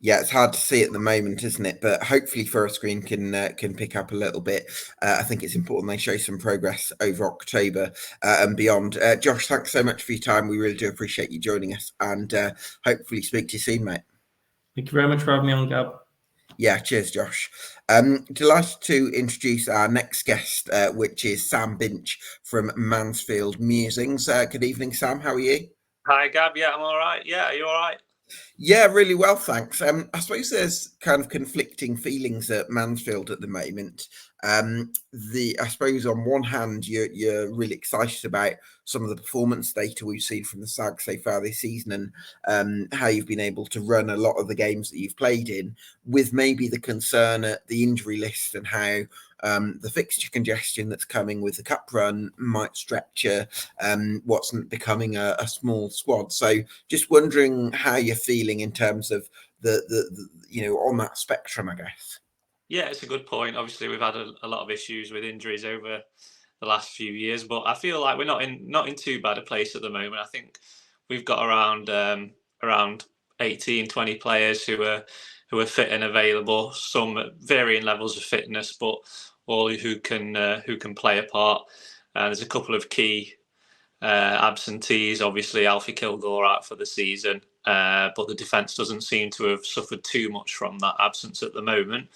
Yeah, it's hard to see at the moment, isn't it? But hopefully Forest Green can pick up a little bit. I think it's important they show some progress over October and beyond. Josh, thanks so much for your time. We really do appreciate you joining us, and hopefully speak to you soon, mate. Thank you very much for having me on, Gab. Yeah, cheers, Josh. Delighted to introduce our next guest, which is Sam Binch from Mansfield Musings. Good evening, Sam. How are you? Hi, Gab. Yeah, I'm all right. Yeah, are you all right? Yeah, really well, thanks. I suppose there's kind of conflicting feelings at Mansfield at the moment. I suppose on one hand, you're really excited about some of the performance data we've seen from the SAG so far this season, and how you've been able to run a lot of the games that you've played in, with maybe the concern at the injury list and how the fixture congestion that's coming with the cup run might stretch what's becoming a small squad. So just wondering how you're feeling in terms of the on that spectrum, I guess. Yeah, it's a good point. Obviously, we've had a lot of issues with injuries over the last few years, but I feel like we're not in too bad a place at the moment. I think we've got around 18, 20 players who are fit and available, some at varying levels of fitness, but all who can play a part. There's a couple of key absentees. Obviously, Alfie Kilgore out for the season, but the defence doesn't seem to have suffered too much from that absence at the moment.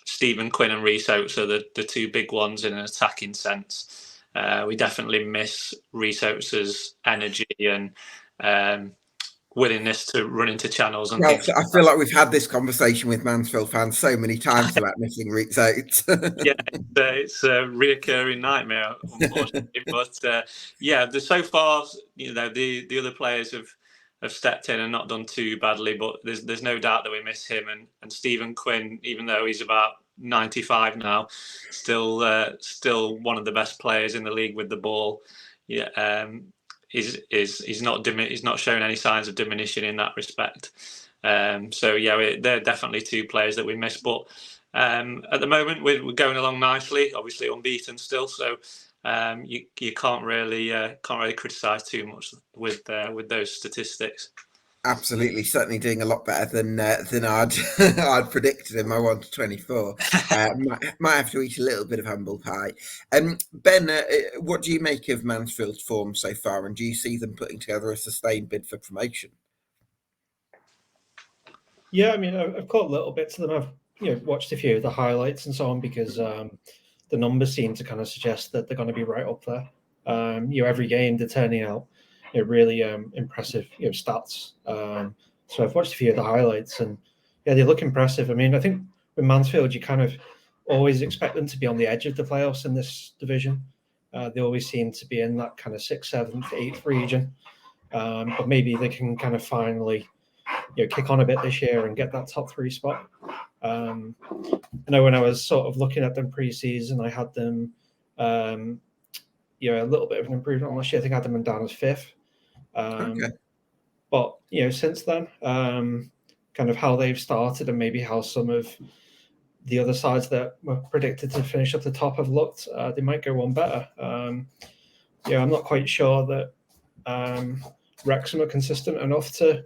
Stephen Quinn and Rhys Oates are the two big ones in an attacking sense. We definitely miss Rhys Oates' energy and willingness to run into channels. And I feel like we've had this conversation with Mansfield fans so many times about missing Rhys Oates. Yeah, it's a reoccurring nightmare, unfortunately. But so far, the other players have stepped in and not done too badly. But there's no doubt that we miss him and Stephen Quinn, even though he's about 95 now, still one of the best players in the league with the ball. Yeah. He's not showing any signs of diminishing in that respect. They're definitely two players that we miss. But at the moment, we're going along nicely. Obviously unbeaten still, so you can't really criticise too much with those statistics. Absolutely, certainly doing a lot better than I'd predicted in my 1-24. Might have to eat a little bit of humble pie. Ben, what do you make of Mansfield's form so far, and do you see them putting together a sustained bid for promotion? Yeah, I mean, I've caught little bits of them. I've watched a few of the highlights and so on, because the numbers seem to kind of suggest that they're going to be right up there. Every game they're turning out really impressive stats. So I've watched a few of the highlights, and they look impressive. I mean, I think with Mansfield, you kind of always expect them to be on the edge of the playoffs in this division. They always seem to be in that kind of 6th, 7th, 8th region. But maybe they can kind of finally kick on a bit this year and get that top 3 spot. I know when I was sort of looking at them pre-season, I had them a little bit of an improvement last year. I think I had them down as 5th. Okay. But since then, kind of how they've started and maybe how some of the other sides that were predicted to finish up the top have looked, they might go one better. I'm not quite sure that Wrexham are consistent enough to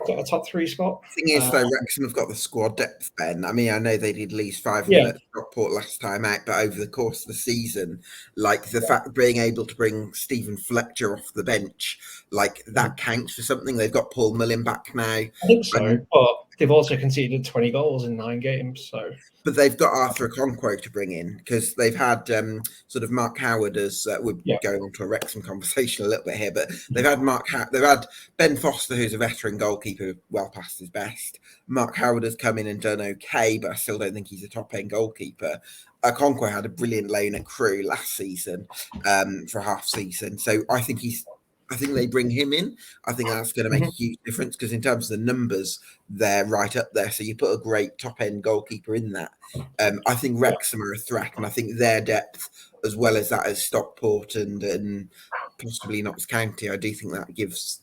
get a top 3 spot. The thing is, though, Wrexham have got the squad depth, Ben. I mean, I know they did lose 5 at Stockport last time out, but over the course of the season, like the fact of being able to bring Stephen Fletcher off the bench, like that counts for something. They've got Paul Mullin back now. I think so, but they've also conceded 20 goals in 9 games. But they've got Arthur Okonkwo to bring in, because they've had sort of Mark Howard as we're going on to a Wrexham conversation a little bit here, but they've had they've had Ben Foster, who's a veteran goalkeeper, well past his best. Mark Howard has come in and done okay, but I still don't think he's a top end goalkeeper. Okonkwo had a brilliant loan at Crewe last season for a half season, so I think he's I think they bring him in. I think that's going to make a huge difference because in terms of the numbers, they're right up there. So you put a great top-end goalkeeper in that. I think Wrexham are a threat, and I think their depth, as well as that as Stockport and possibly Notts County, I do think that gives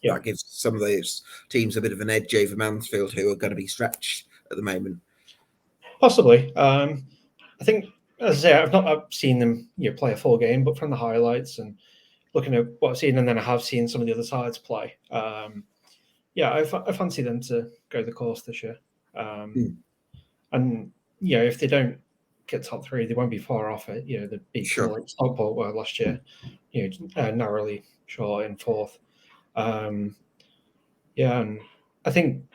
some of those teams a bit of an edge over Mansfield, who are going to be stretched at the moment. Possibly. I think, as I say, I've not seen them play a full game, but from the highlights and looking at what I've seen, and then I have seen some of the other sides play. I fancy them to go the course this year. And if they don't get top three, they won't be far off it. They beat Stockport were last year, narrowly short in fourth. And I think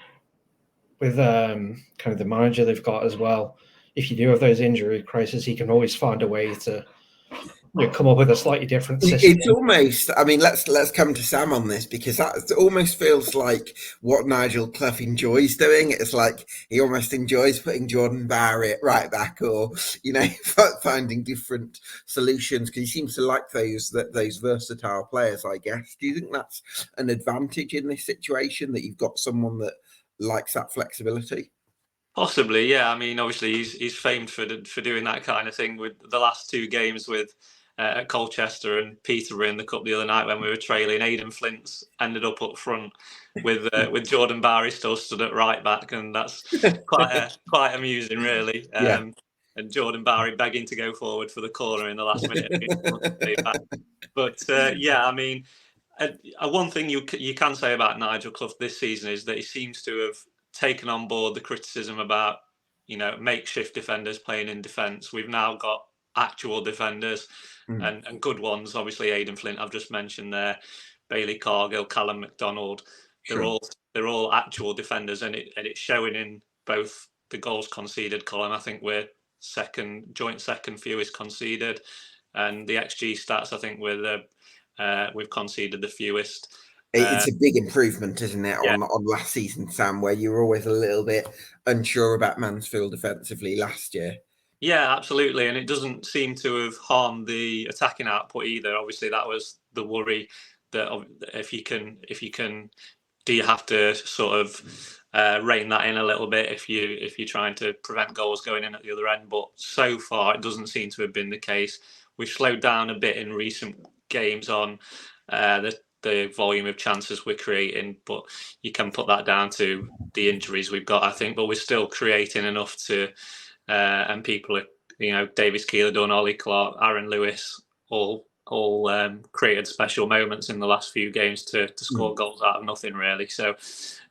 with kind of the manager they've got as well, if you do have those injury crises, he can always find a way to come up with a slightly different system. It's almost, I mean, let's come to Sam on this, because that almost feels like what Nigel Clough enjoys doing. It's like he almost enjoys putting Jordan Barry at right back, or finding different solutions, because he seems to like those versatile players, I guess. Do you think that's an advantage in this situation, that you've got someone that likes that flexibility? Possibly, yeah. I mean, obviously he's famed for doing that kind of thing. With the last two games with Colchester and Peterborough in the cup the other night when we were trailing, Aidan Flint's ended up front with Jordan Barry still stood at right back, and that's quite amusing, really. And Jordan Barry begging to go forward for the corner in the last minute. But I mean, one thing you can say about Nigel Clough this season is that he seems to have taken on board the criticism about makeshift defenders playing in defence. We've now got actual defenders and good ones. Obviously, Aidan Flint I've just mentioned there, Bailey Cargill, Callum McDonald. They're all actual defenders, and it's showing in both the goals conceded column. I think we're joint second fewest conceded, and the XG stats, I think we've conceded the fewest. It's a big improvement, isn't it, on last season, Sam, where you were always a little bit unsure about Mansfield defensively last year. Yeah, absolutely. And it doesn't seem to have harmed the attacking output either. Obviously, that was the worry, that if you can, do you have to sort of rein that in a little bit if you're trying to prevent goals going in at the other end? But so far, it doesn't seem to have been the case. We've slowed down a bit in recent games on the volume of chances we're creating, but you can put that down to the injuries we've got, I think. But we're still creating enough to, and people are, Davis Keeler-Dunn, Ollie Clark, Aaron Lewis, all created special moments in the last few games to score goals out of nothing, really. So,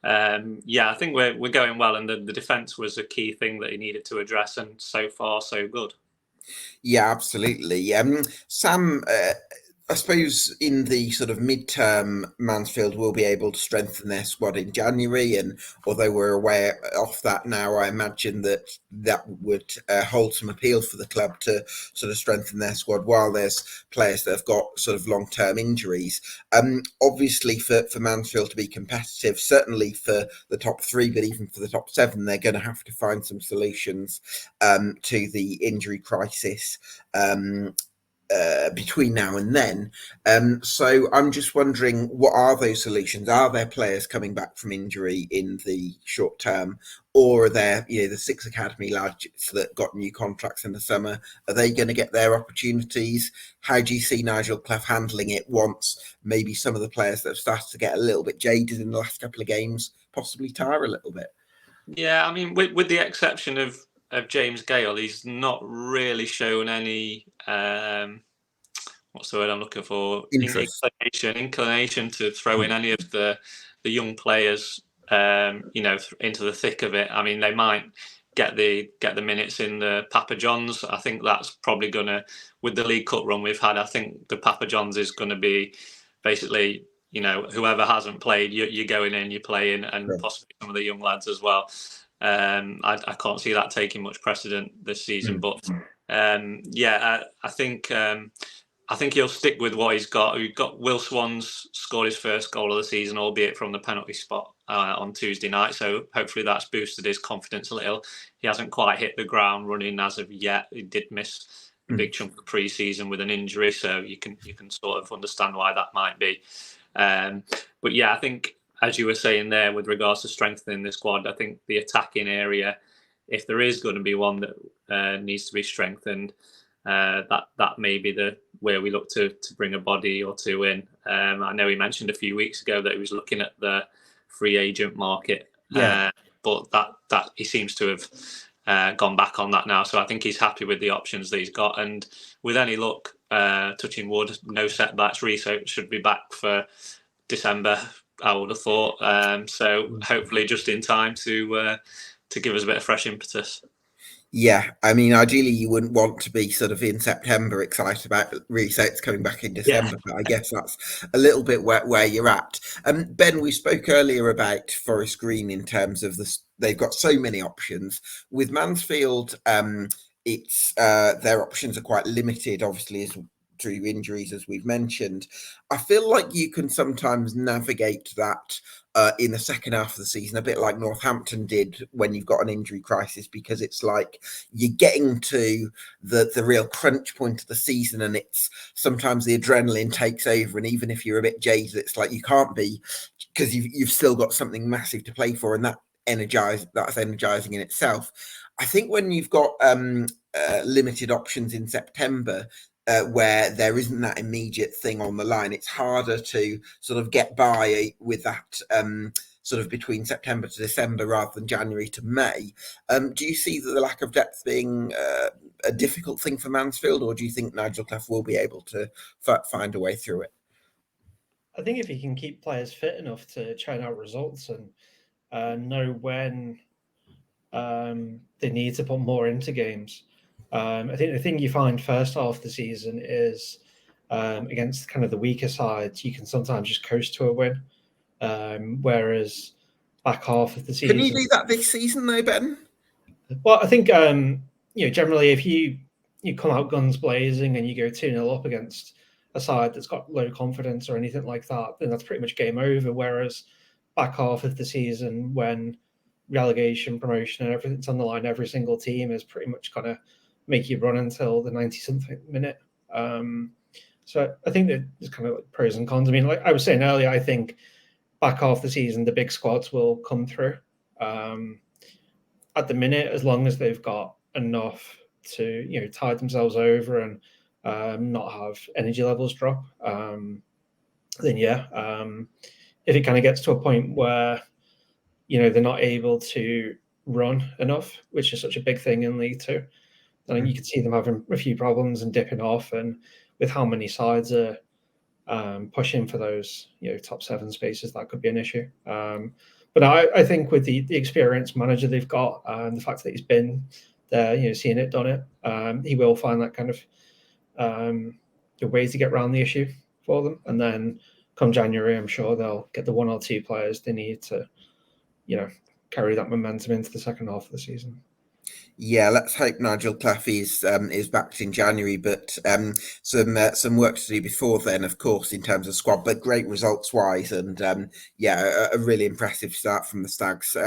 I think we're going well, and the defence was a key thing that he needed to address, and so far, so good. Yeah, absolutely. Sam, I suppose in the sort of midterm, Mansfield will be able to strengthen their squad in January, and although we're aware of that now, I imagine that would hold some appeal for the club to sort of strengthen their squad while there's players that have got sort of long-term injuries. Obviously, for Mansfield to be competitive, certainly for the top three, but even for the top seven, they're going to have to find some solutions to the injury crisis between now and then. So I'm just wondering, what are those solutions? Are there players coming back from injury in the short term, or are there, the 6 academy lads that got new contracts in the summer? Are they going to get their opportunities? How do you see Nigel Clough handling it once maybe some of the players that have started to get a little bit jaded in the last couple of games possibly tire a little bit? Yeah, I mean, with the exception of James Gale, he's not really shown any what's the word I'm looking for? Inclination to throw in any of the young players, into the thick of it. I mean, they might get the minutes in the Papa John's. I think that's probably gonna, with the League Cup run we've had, I think the Papa John's is going to be basically, whoever hasn't played, you're going in, you're playing, and possibly some of the young lads as well. I can't see that taking much precedent this season, but I think he'll stick with what he's got. We've got Will Swans scored his first goal of the season, albeit from the penalty spot on Tuesday night. So hopefully that's boosted his confidence a little. He hasn't quite hit the ground running as of yet. He did miss a big chunk of pre-season with an injury, so you can sort of understand why that might be. But yeah, I think, as you were saying there, with regards to strengthening the squad, I think the attacking area, if there is going to be one that needs to be strengthened, that may be the where we look to bring a body or two in. I know he mentioned a few weeks ago that he was looking at the free agent market, but that he seems to have gone back on that now. So I think he's happy with the options that he's got, and with any luck, touching wood, no setbacks, research should be back for December, I would have thought. So hopefully just in time to give us a bit of fresh impetus. Yeah, I mean, ideally you wouldn't want to be sort of in September excited about resets coming back in December, but I guess that's a little bit where you're at. Ben, we spoke earlier about Forest Green in terms of they've got so many options. With Mansfield, it's their options are quite limited, obviously, through injuries, as we've mentioned. I feel like you can sometimes navigate that in the second half of the season, a bit like Northampton did when you've got an injury crisis, because it's like you're getting to the real crunch point of the season, and it's sometimes the adrenaline takes over, and even if you're a bit jaded, it's like you can't be, because you've still got something massive to play for, and that's energizing in itself. I think when you've got limited options in September, where there isn't that immediate thing on the line, it's harder to sort of get by with that sort of between September to December rather than January to May. Do you see the lack of depth being a difficult thing for Mansfield, or do you think Nigel Clough will be able to find a way through it? I think if he can keep players fit enough to churn out results and know when they need to put more into games. I think the thing you find first half of the season is against kind of the weaker sides, you can sometimes just coast to a win. Whereas back half of the season, can you do that this season though, Ben? Well, I think generally if you come out guns blazing and you go 2-0 up against a side that's got low confidence or anything like that, then that's pretty much game over. Whereas back half of the season, when relegation, promotion, and everything's on the line, every single team is pretty much going to make you run until the 90-something minute. So I think that there's kind of like pros and cons. I mean, like I was saying earlier, I think back half the season, the big squads will come through. At the minute, as long as they've got enough to tide themselves over and not have energy levels drop, then yeah. If it kind of gets to a point where they're not able to run enough, which is such a big thing in League Two, then you can see them having a few problems and dipping off. And with how many sides are pushing for those top 7 spaces, that could be an issue. But I think with the experienced manager they've got and the fact that he's been there, seen it, done it, he will find that kind of way to get around the issue for them. And then come January, I'm sure they'll get the 1 or 2 players they need to, carry that momentum into the second half of the season. Yeah, let's hope Nigel Clough is backed in January, but some work to do before then, of course, in terms of squad. But great results wise, and a really impressive start from the Stags.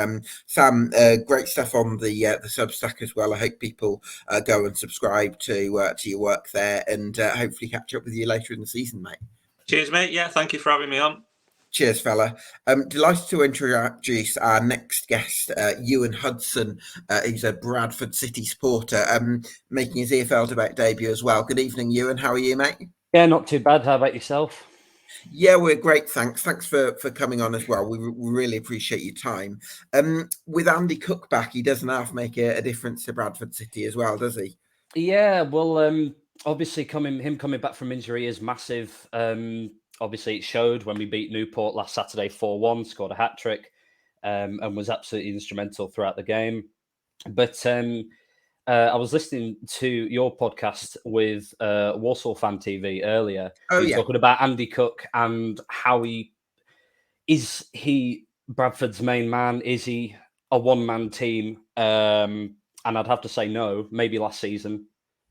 Sam, great stuff on the Substack as well. I hope people go and subscribe to your work there, and hopefully catch up with you later in the season, mate. Cheers, mate. Yeah, thank you for having me on. Cheers, fella. Delighted to introduce our next guest, Ewan Hudson, who's a Bradford City supporter, making his EFL debate debut as well. Good evening, Ewan. How are you, mate? Yeah, not too bad. How about yourself? Yeah, we're great, thanks. Thanks for coming on as well. We really appreciate your time. With Andy Cook back, he doesn't half make a difference to Bradford City as well, does he? Yeah, well, obviously him coming back from injury is massive. Obviously, it showed when we beat Newport last Saturday 4-1, scored a hat-trick, and was absolutely instrumental throughout the game. But I was listening to your podcast with Walsall Fan TV earlier. Talking about Andy Cook and how is he Bradford's main man? Is he a one-man team? And I'd have to say no, maybe last season.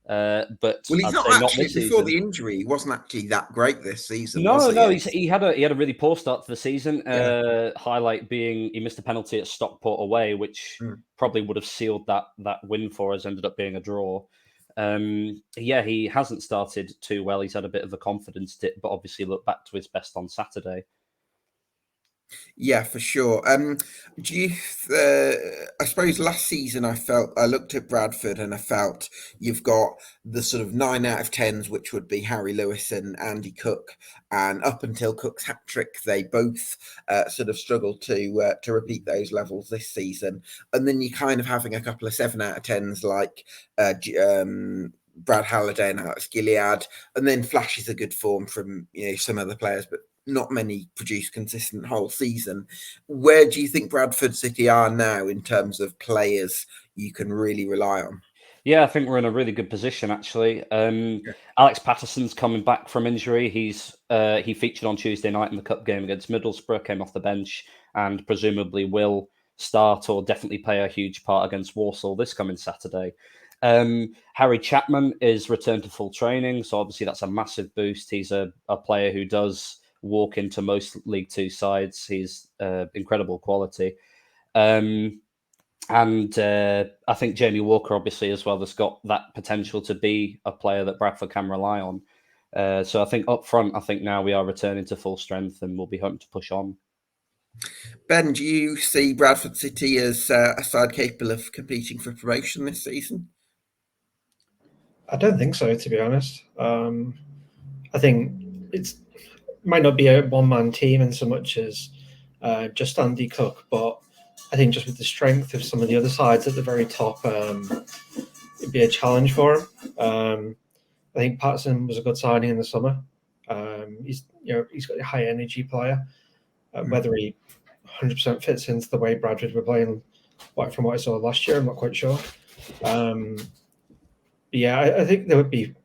But well, he's I'd not say actually not before the injury. He wasn't actually that great this season. No, he had a really poor start to the season. Highlight being he missed a penalty at Stockport away, which probably would have sealed that win for us. Ended up being a draw. Yeah, he hasn't started too well. He's had a bit of a confidence dip, but obviously looked back to his best on Saturday. Yeah, for sure. Do you? I suppose last season I looked at Bradford and I felt you've got the sort of 9 out of 10s, which would be Harry Lewis and Andy Cook, and up until Cook's hat trick, they both sort of struggled to repeat those levels this season. And then you're kind of having a couple of 7 out of 10s like Brad Halliday and Alex Gilead, and then flashes of good form from some other players, but not many produce consistent whole season. Where do you think Bradford City are now in terms of players you can really rely on? Yeah, I think we're in a really good position, actually. Alex Patterson's coming back from injury. He featured on Tuesday night in the cup game against Middlesbrough, came off the bench, and presumably will start or definitely play a huge part against Walsall this coming Saturday. Harry Chapman is returned to full training, so obviously that's a massive boost. He's a player who does walk into most League Two sides. He's incredible quality. And I think Jamie Walker, obviously, as well, has got that potential to be a player that Bradford can rely on. So I think up front, I think now we are returning to full strength and we'll be hoping to push on. Ben, do you see Bradford City as a side capable of competing for promotion this season? I don't think so, to be honest. I think it might not be a one-man team in so much as just Andy Cook, but I think just with the strength of some of the other sides at the very top, it'd be a challenge for him. I think Patterson was a good signing in the summer. He's got a high energy player. Whether he 100% fits into the way Bradford were playing, from what I saw last year, I'm not quite sure. Yeah, I think they would be,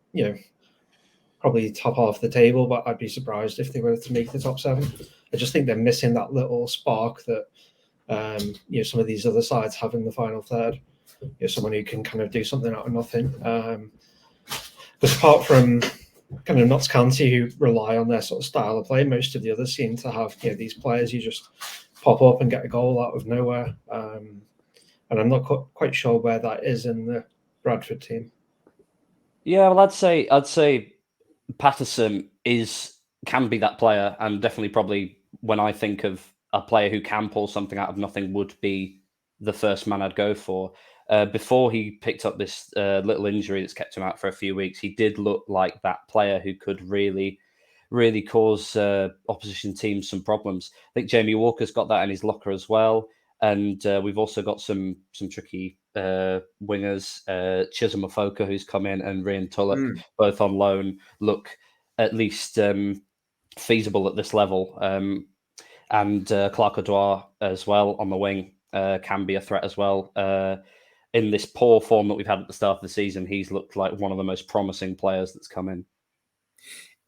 probably top half of the table, but I'd be surprised if they were to make the top 7. I just think they're missing that little spark that some of these other sides have in the final third. Someone who can kind of do something out of nothing. Because apart from kind of Notts County, who rely on their sort of style of play, most of the others seem to have these players who just pop up and get a goal out of nowhere. And I'm not quite sure where that is in the Bradford team. Yeah, well, I'd say Patterson can be that player, and definitely probably when I think of a player who can pull something out of nothing would be the first man I'd go for. Before he picked up this little injury that's kept him out for a few weeks, he did look like that player who could really, really cause opposition teams some problems. I think Jamie Walker's got that in his locker as well. And we've also got some tricky wingers, Chisholm Afoka, who's come in, and Ryan Tulloch, both on loan, look at least feasible at this level. And Clark O'Dwyer as well on the wing can be a threat as well. In this poor form that we've had at the start of the season, he's looked like one of the most promising players that's come in.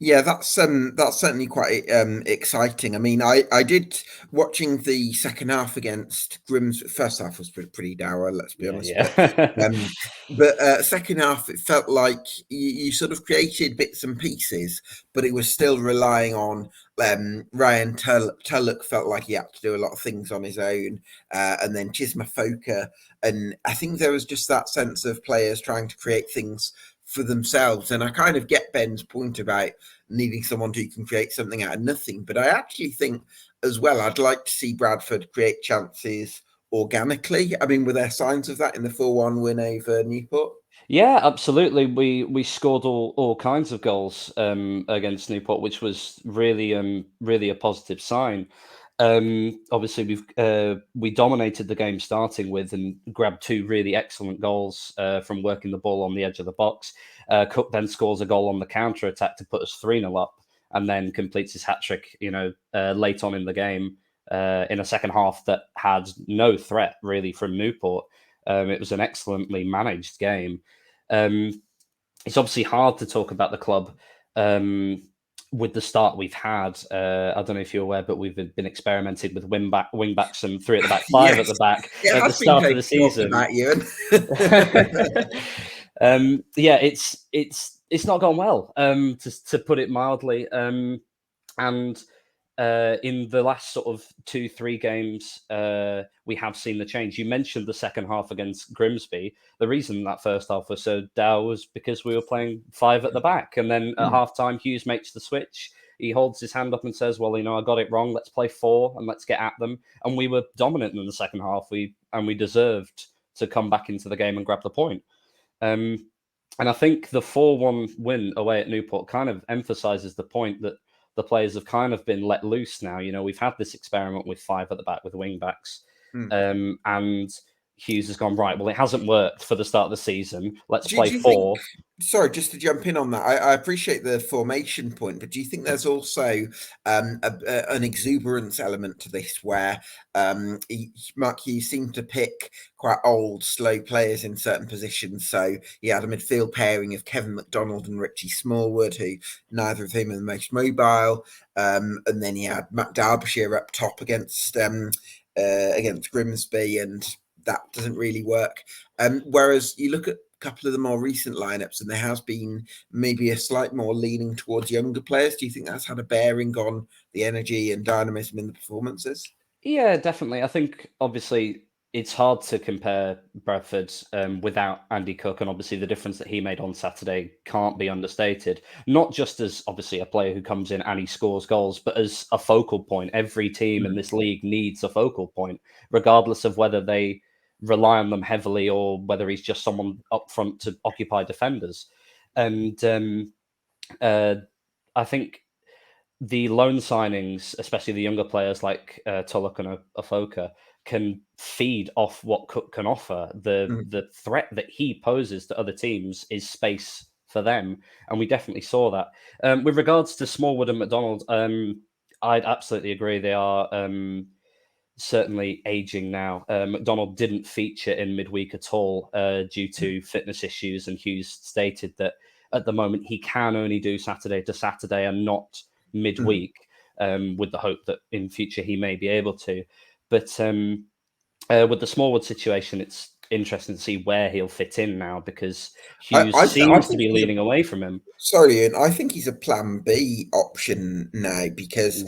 Yeah, that's certainly quite exciting. I mean, I did watching the second half against Grimm's. First half was pretty dour, let's be honest. Yeah. But second half, it felt like you sort of created bits and pieces, but it was still relying on Ryan Tulloch. Felt like he had to do a lot of things on his own, and then Chisholm Afoka. And I think there was just that sense of players trying to create things for themselves. And I kind of get Ben's point about needing someone who can create something out of nothing. But I actually think as well, I'd like to see Bradford create chances organically. I mean, were there signs of that in the 4-1 win over Newport? Yeah, absolutely. We scored all kinds of goals against Newport, which was really really a positive sign. Obviously, we dominated the game starting with and grabbed 2 really excellent goals from working the ball on the edge of the box. Cook then scores a goal on the counter attack to put us 3-0 up, and then completes his hat trick. Late on in the game in a second half that had no threat really from Newport. It was an excellently managed game. It's obviously hard to talk about the club with the start we've had. I don't know if you're aware, but we've been experimenting with wing backs and 3 at the back, 5 at the back at the start of the season. Yeah, it's not gone well, to put it mildly. And in the last sort of 2-3 games, we have seen the change. You mentioned the second half against Grimsby. The reason that first half was so dour was because we were playing 5 at the back. And then at half time, Hughes makes the switch. He holds his hand up and says, well, I got it wrong. Let's play 4 and let's get at them. And we were dominant in the second half. We deserved to come back into the game and grab the point. And I think the 4-1 win away at Newport kind of emphasises the point that the players have kind of been let loose now. We've had this experiment with 5 at the back with the wing backs. And Hughes has gone, right, well, it hasn't worked for the start of the season. Let's play 4. Sorry, just to jump in on that, I appreciate the formation point, but do you think there's also an exuberance element to this where Mark Hughes seemed to pick quite old, slow players in certain positions? So he had a midfield pairing of Kevin McDonald and Richie Smallwood, who neither of them are the most mobile. And then he had Matt Derbyshire up top against Grimsby, and that doesn't really work. Whereas you look at couple of the more recent lineups and there has been maybe a slight more leaning towards younger players. Do you think that's had a bearing on the energy and dynamism in the performances? Yeah, definitely. I think obviously it's hard to compare Bradford without Andy Cook, and obviously the difference that he made on Saturday can't be understated. Not just as obviously a player who comes in and he scores goals, but as a focal point. Every team in this league needs a focal point, regardless of whether they rely on them heavily or whether he's just someone up front to occupy defenders. And I think the loan signings, especially the younger players like Tulloch and Afoka, can feed off what Cook can offer. The threat that he poses to other teams is space for them, and we definitely saw that. With regards to Smallwood and McDonald, I'd absolutely agree. They are certainly aging now. McDonald didn't feature in midweek at all due to fitness issues, and Hughes stated that at the moment he can only do Saturday to Saturday and not midweek, with the hope that in future he may be able to. But with the Smallwood situation, it's interesting to see where he'll fit in now, because Hughes seems to be leaning away from him. Sorry, Ian, I think he's a plan B option now, because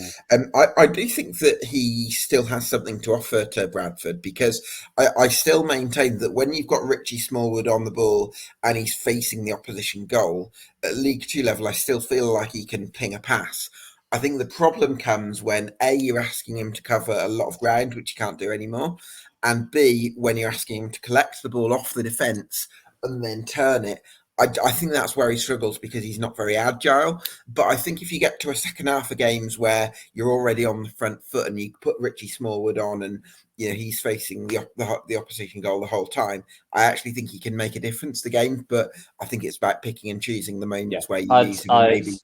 I do think that he still has something to offer to Bradford, because I still maintain that when you've got Richie Smallwood on the ball and he's facing the opposition goal at League 2 level, I still feel like he can ping a pass. I think the problem comes when A, you're asking him to cover a lot of ground, which he can't do anymore, and B, when you're asking him to collect the ball off the defence and then turn it. I think that's where he struggles, because he's not very agile. But I think if you get to a second half of games where you're already on the front foot and you put Richie Smallwood on and he's facing the opposition goal the whole time, I actually think he can make a difference to the game. But I think it's about picking and choosing the moments where you use him. Maybe.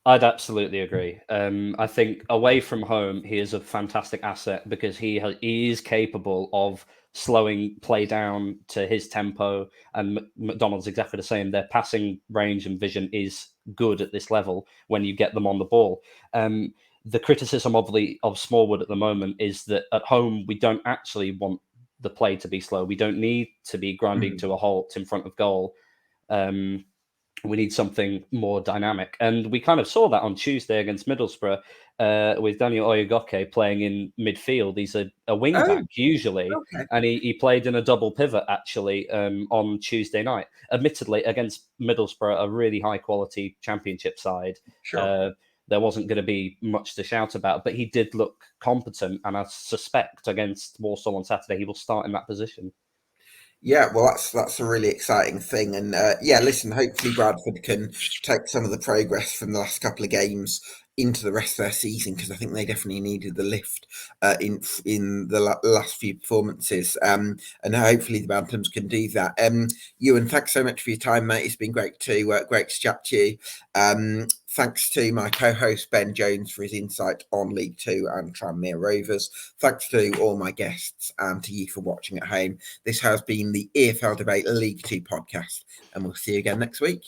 I'd absolutely agree. I think away from home, he is a fantastic asset, because he is capable of slowing play down to his tempo, and McDonald's exactly the same. Their passing range and vision is good at this level when you get them on the ball. The criticism of Smallwood at the moment is that at home we don't actually want the play to be slow. We don't need to be grinding to a halt in front of goal. We need something more dynamic. And we kind of saw that on Tuesday against Middlesbrough with Daniel Oyegoke playing in midfield. He's a wing back usually, and he played in a double pivot actually on Tuesday night. Admittedly, against Middlesbrough, a really high-quality championship side. Sure. There wasn't going to be much to shout about, but he did look competent, and I suspect against Walsall on Saturday he will start in that position. Yeah, well, that's a really exciting thing. And listen, hopefully Bradford can take some of the progress from the last couple of games into the rest of their season, because I think they definitely needed the lift in the last few performances. And hopefully the Bantams can do that. Ewan, thanks so much for your time, mate. It's been great to chat to you. Thanks to my co-host Ben Jones for his insight on League 2 and Tranmere Rovers. Thanks to all my guests and to you for watching at home. This has been the EFL Debate League 2 podcast, and we'll see you again next week.